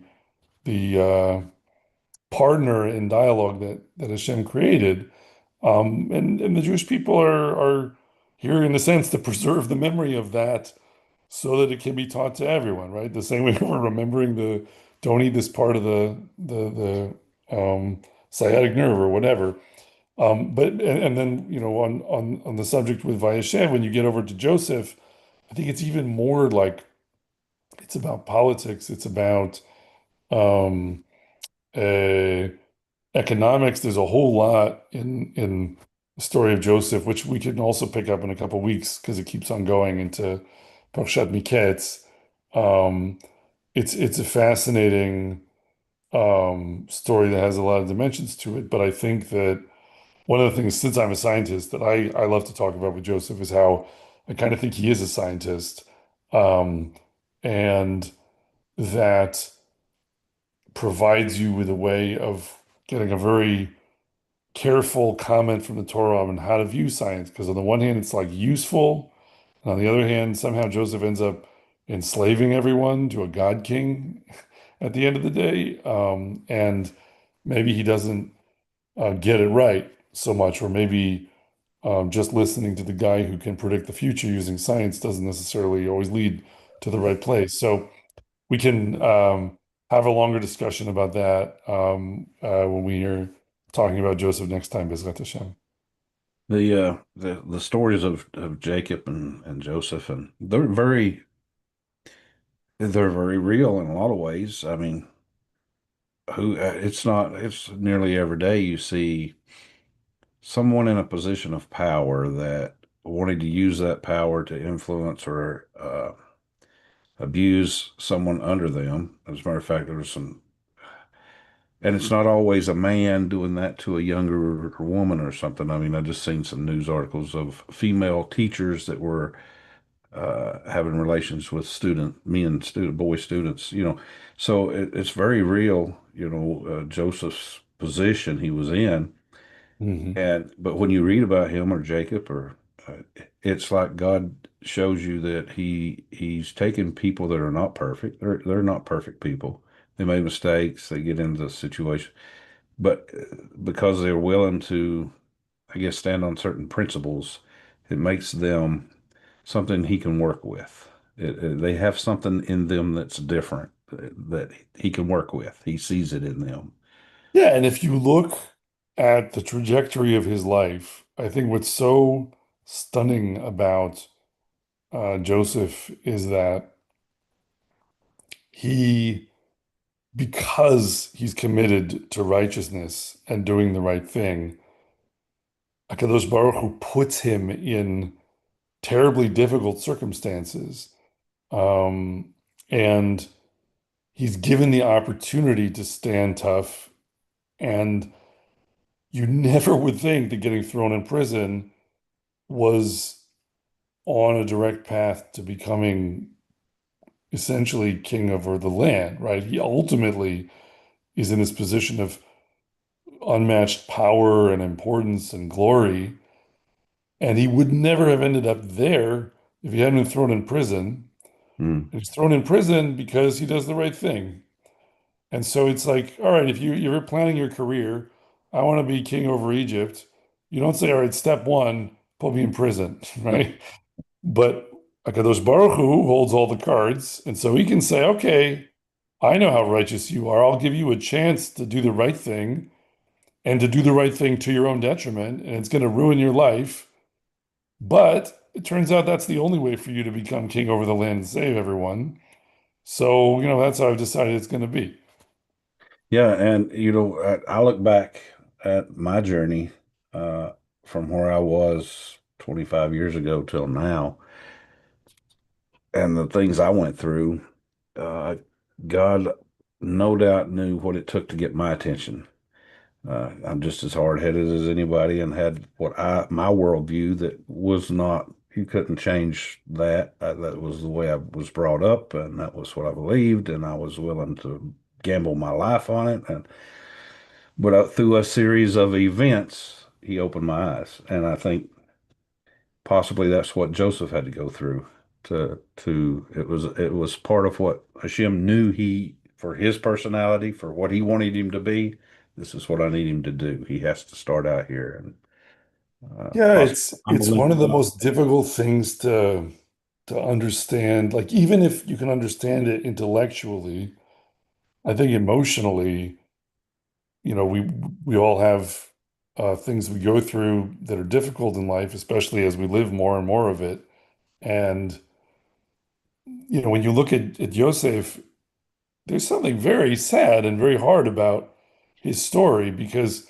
partner in dialogue that Hashem created. And the Jewish people are here in a sense to preserve the memory of that so that it can be taught to everyone, right? The same way we're remembering don't eat this part of the sciatic nerve or whatever. But and then on the subject with Vayeshev, when you get over to Joseph, I think it's even more like it's about politics. It's about um, uh, economics. There's a whole lot in the story of Joseph, which we can also pick up in a couple weeks because it keeps on going into Parshat Miketz. Um, it's a fascinating story that has a lot of dimensions to it. But I think that one of the things, since I'm a scientist, that I love to talk about with Joseph is how I kind of think he is a scientist, and that provides you with a way of getting a very careful comment from the Torah on how to view science. Because on the one hand, it's like useful, and on the other hand, somehow Joseph ends up enslaving everyone to a god king at the end of the day, and maybe he doesn't get it right so much, or maybe just listening to the guy who can predict the future using science doesn't necessarily always lead to the right place. So we can have a longer discussion about that when we are talking about Joseph next time, Bezrat Hashem. The stories of Jacob and Joseph, and they're very real in a lot of ways. I mean, who it's not it's nearly every day you see someone in a position of power that wanting to use that power to influence or abuse someone under them. As a matter of fact, there was some, and it's not always a man doing that to a younger woman or something. I mean, I just seen some news articles of female teachers that were having relations with boy students, So it's very real, Joseph's position he was in. Hmm. But when you read about him or Jacob, or it's like God shows you that he's taken people that are not perfect. They're not perfect people. They made mistakes. They get into the situation, but because they're willing to, I guess, stand on certain principles, it makes them something he can work with. They have something in them that's different that he can work with. He sees it in them. Yeah, and if you look at the trajectory of his life, I think what's so stunning about Joseph is that he, because he's committed to righteousness and doing the right thing, HaKadosh Baruch Hu puts him in terribly difficult circumstances. Um, and he's given the opportunity to stand tough. And you never would think that getting thrown in prison was on a direct path to becoming essentially king over the land, right? He ultimately is in this position of unmatched power and importance and glory. And he would never have ended up there if he hadn't been thrown in prison. Mm. And he's thrown in prison because he does the right thing. And so it's like, all right, if you're planning your career, I want to be king over Egypt. You don't say, all right, step one, put me in prison, right? But HaKadosh Baruch Hu holds all the cards, and so he can say, okay, I know how righteous you are. I'll give you a chance to do the right thing and to do the right thing to your own detriment, and it's going to ruin your life. But it turns out that's the only way for you to become king over the land and save everyone. So, that's how I've decided it's going to be. Yeah, and I look back at my journey uh, from where I was 25 years ago till now, and the things I went through. Uh, God, no doubt, knew what it took to get my attention. I'm just as hard-headed as anybody, and had my worldview that was not. You couldn't change that. That was the way I was brought up, and that was what I believed, and I was willing to gamble my life on it. But through a series of events, he opened my eyes, and I think possibly that's what Joseph had to go through. It was part of what Hashem knew he for his personality, for what he wanted him to be. This is what I need him to do. He has to start out here, and Yeah, possibly it's one of the unbelievable. most difficult things to understand. Like even if you can understand it intellectually, I think emotionally, we all have things we go through that are difficult in life, especially as we live more and more of it. And when you look at Yosef, there's something very sad and very hard about his story because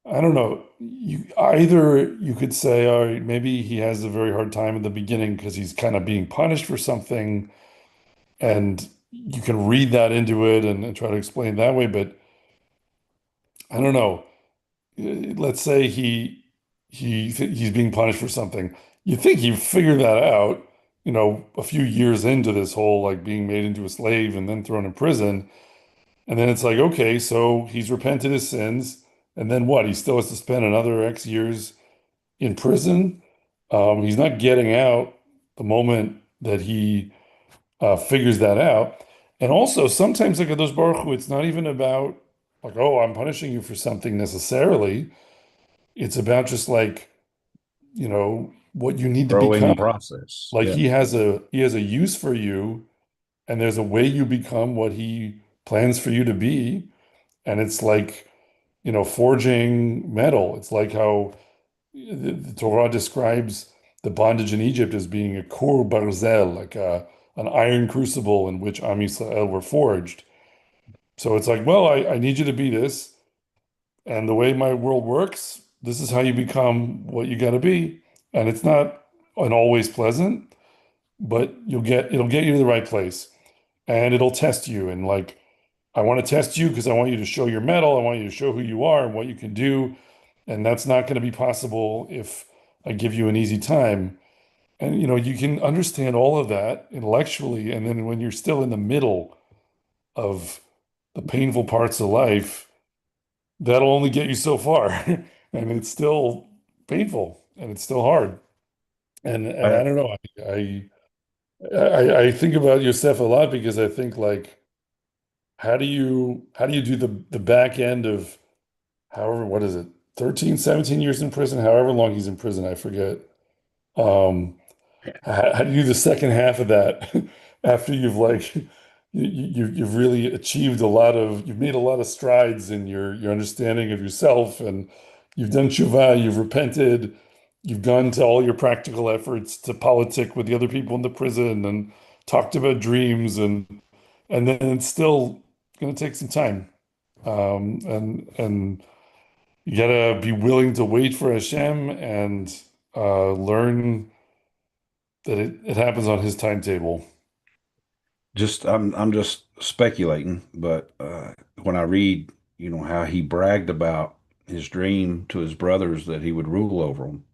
I don't know, you could say, all right, maybe he has a very hard time in the beginning because he's kind of being punished for something, and you can read that into it and try to explain that way. But I don't know. Let's say he's being punished for something. You think you figure that out, a few years into this whole like being made into a slave and then thrown in prison. And then it's like, okay, so he's repented his sins, and then what? He still has to spend another X years in prison. He's not getting out the moment that he figures that out. And also, sometimes like those Baruch Hu, it's not even about like, oh, I'm punishing you for something necessarily. It's about just like, what you need to Growing become. process. Like Yeah. he has a use for you, and there's a way you become what he plans for you to be. And it's like, forging metal. It's like how the Torah describes the bondage in Egypt as being a kur barzel, like an iron crucible in which Am Yisrael were forged. So it's like, well, I need you to be this, and the way my world works, this is how you become what you got to be. And it's not an always pleasant, but it'll get you to the right place, and it'll test you. And like, I want to test you because I want you to show your mettle. I want you to show who you are and what you can do. And that's not going to be possible if I give you an easy time. And you can understand all of that intellectually. And then when you're still in the middle of the painful parts of life, that'll only get you so far. And it's still painful and it's still hard. And I I, don't know. I think about Yosef a lot because I think like, how do you do the back end of however, what is it, 13, 17 years in prison, however long he's in prison, I forget. Um, how do you do the second half of that after you've like you've really achieved you've made a lot of strides in your understanding of yourself, and you've done tshuva, you've repented, you've gone to all your practical efforts to politic with the other people in the prison and talked about dreams, and then it's still going to take some time. And you gotta be willing to wait for Hashem and learn that it happens on his timetable. I'm just speculating, but when I read, how he bragged about his dream to his brothers that he would rule over them,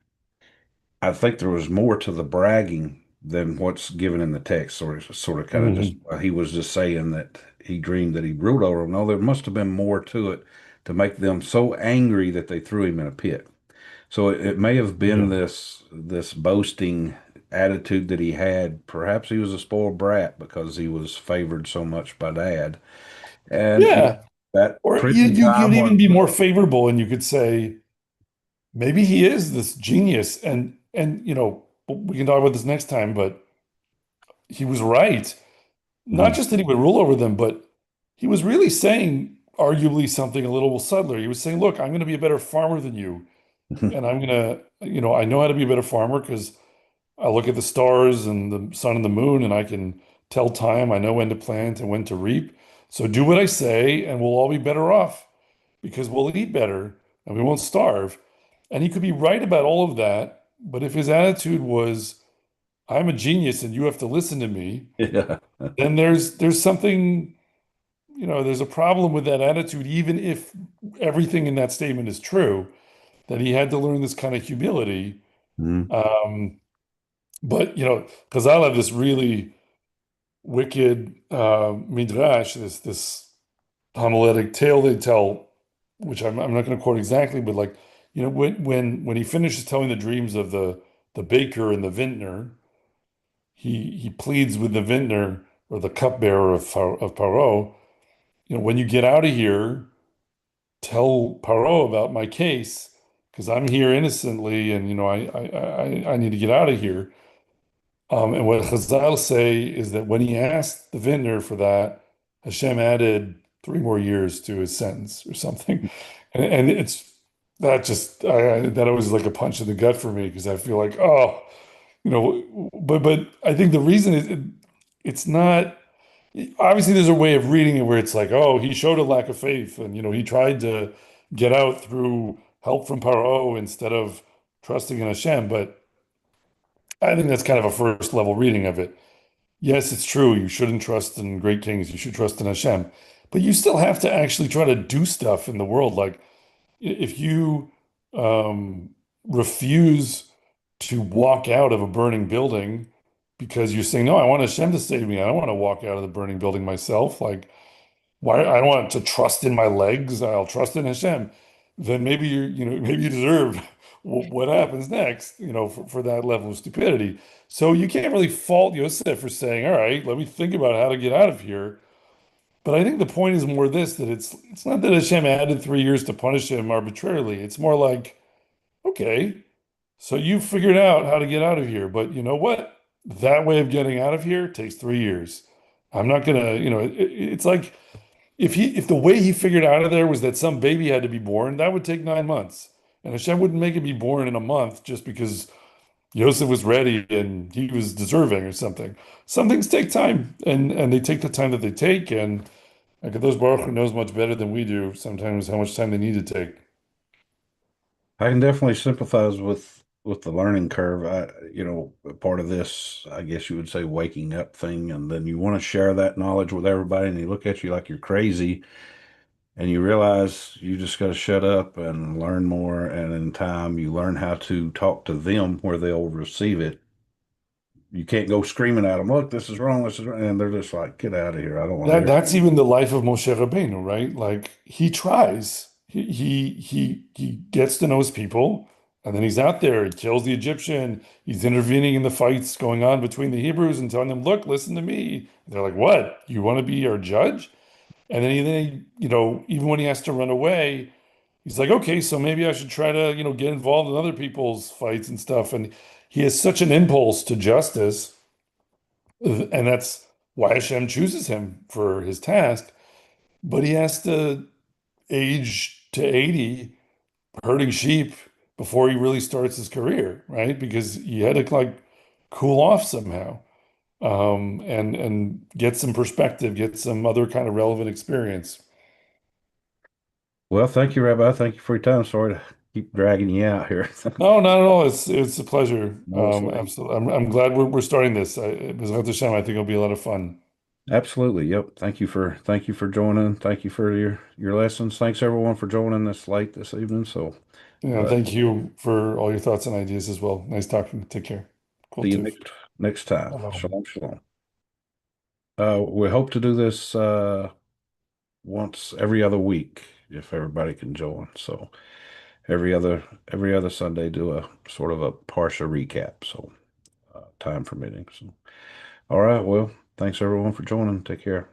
I think there was more to the bragging than what's given in the text. Sort of, kind of just Hmm. he was just saying that he dreamed that he ruled over them. No, there must have been more to it to make them so angry that they threw him in a pit. So it may have been Yeah. this boasting attitude that he had. Perhaps he was a spoiled brat because he was favored so much by dad. And Yeah. that Or you, prison you could time was even be more favorable and you could say, maybe he is this genius. And we can talk about this next time, but he was right. Not mm, just that he would rule over them, but he was really saying arguably something a little subtler. He was saying, look, I'm going to be a better farmer than you. And I'm going to, I know how to be a better farmer because I look at the stars and the sun and the moon, and I can tell time. I know when to plant and when to reap. So do what I say, and we'll all be better off because we'll eat better and we won't starve. And he could be right about all of that. But if his attitude was, I'm a genius and you have to listen to me, yeah. then there's something, there's a problem with that attitude, even if everything in that statement is true, that he had to learn this kind of humility. Mm. Um, but because I have this really wicked midrash, this homiletic tale they tell, which I'm not going to quote exactly, but like when he finishes telling the dreams of the baker and the vintner, he pleads with the vintner or the cupbearer of Paro, when you get out of here, tell Paro about my case because I'm here innocently, and I need to get out of here. And what Chazal say is that when he asked the vintner for that, Hashem added 3 more years to his sentence or something. And it's that just that always is like a punch in the gut for me because I feel like, oh, but I think the reason is it's not obviously there's a way of reading it where it's like, oh, he showed a lack of faith and he tried to get out through help from Paro instead of trusting in Hashem. But I think that's kind of a first level reading of it. Yes, it's true. You shouldn't trust in great kings. You should trust in Hashem. But you still have to actually try to do stuff in the world. Like if you um, refuse to walk out of a burning building because you're saying, no, I want Hashem to save me. I don't want to walk out of the burning building myself. Like, why? I don't want to trust in my legs. I'll trust in Hashem. Then maybe maybe you deserve what happens next, for that level of stupidity. So you can't really fault Yosef for saying, all right, let me think about how to get out of here. But I think the point is more this, that it's not that Hashem added 3 years to punish him arbitrarily. It's more like, okay, so you figured out how to get out of here, but you know what? That way of getting out of here takes 3 years. I'm not gonna, it's like if the way he figured out of there was that some baby had to be born, that would take 9 months. And Hashem wouldn't make it be born in a month just because Yosef was ready and he was deserving or something. Some things take time and they take the time that they take. And Hakadosh Baruch Hu knows much better than we do sometimes how much time they need to take. I can definitely sympathize with the learning curve. Part of this, I guess you would say, waking up thing, and then you want to share that knowledge with everybody, and they look at you like you're crazy, and you realize you just got to shut up and learn more, and in time, you learn how to talk to them where they'll receive it. You can't go screaming at them, look, this is wrong, this is wrong, and they're just like, get out of here. I don't want to hear That's even the life of Moshe Rabbeinu, right? Like he tries. He gets to know his people, and then he's out there. He kills the Egyptian. He's intervening in the fights going on between the Hebrews and telling them, "Look, listen to me." They're like, "What? You want to be our judge?" And then even when he has to run away, he's like, "Okay, so maybe I should try to, get involved in other people's fights and stuff." And he has such an impulse to justice, and that's why Hashem chooses him for his task. But he has to age to 80 herding sheep before he really starts his career, right? Because he had to like cool off somehow, and get some perspective, get some other kind of relevant experience. Well, thank you, Rabbi. Thank you for your time. Sorry to keep dragging you out here. No, not at all. It's a pleasure. No, it's late. Absolutely. I'm glad we're starting this. B'ezrat Hashem, I think it'll be a lot of fun. Absolutely. Yep. Thank you for joining. Thank you for your lessons. Thanks everyone for joining us late this evening. So, but Thank you for all your thoughts and ideas as well. Nice talking. Take care. Cool see you too. next time. Shalom. Shalom, shalom. We hope to do this once every other week if everybody can join. So every other Sunday do a sort of a Parsha recap. So time permitting. So all right. Well, thanks everyone for joining. Take care.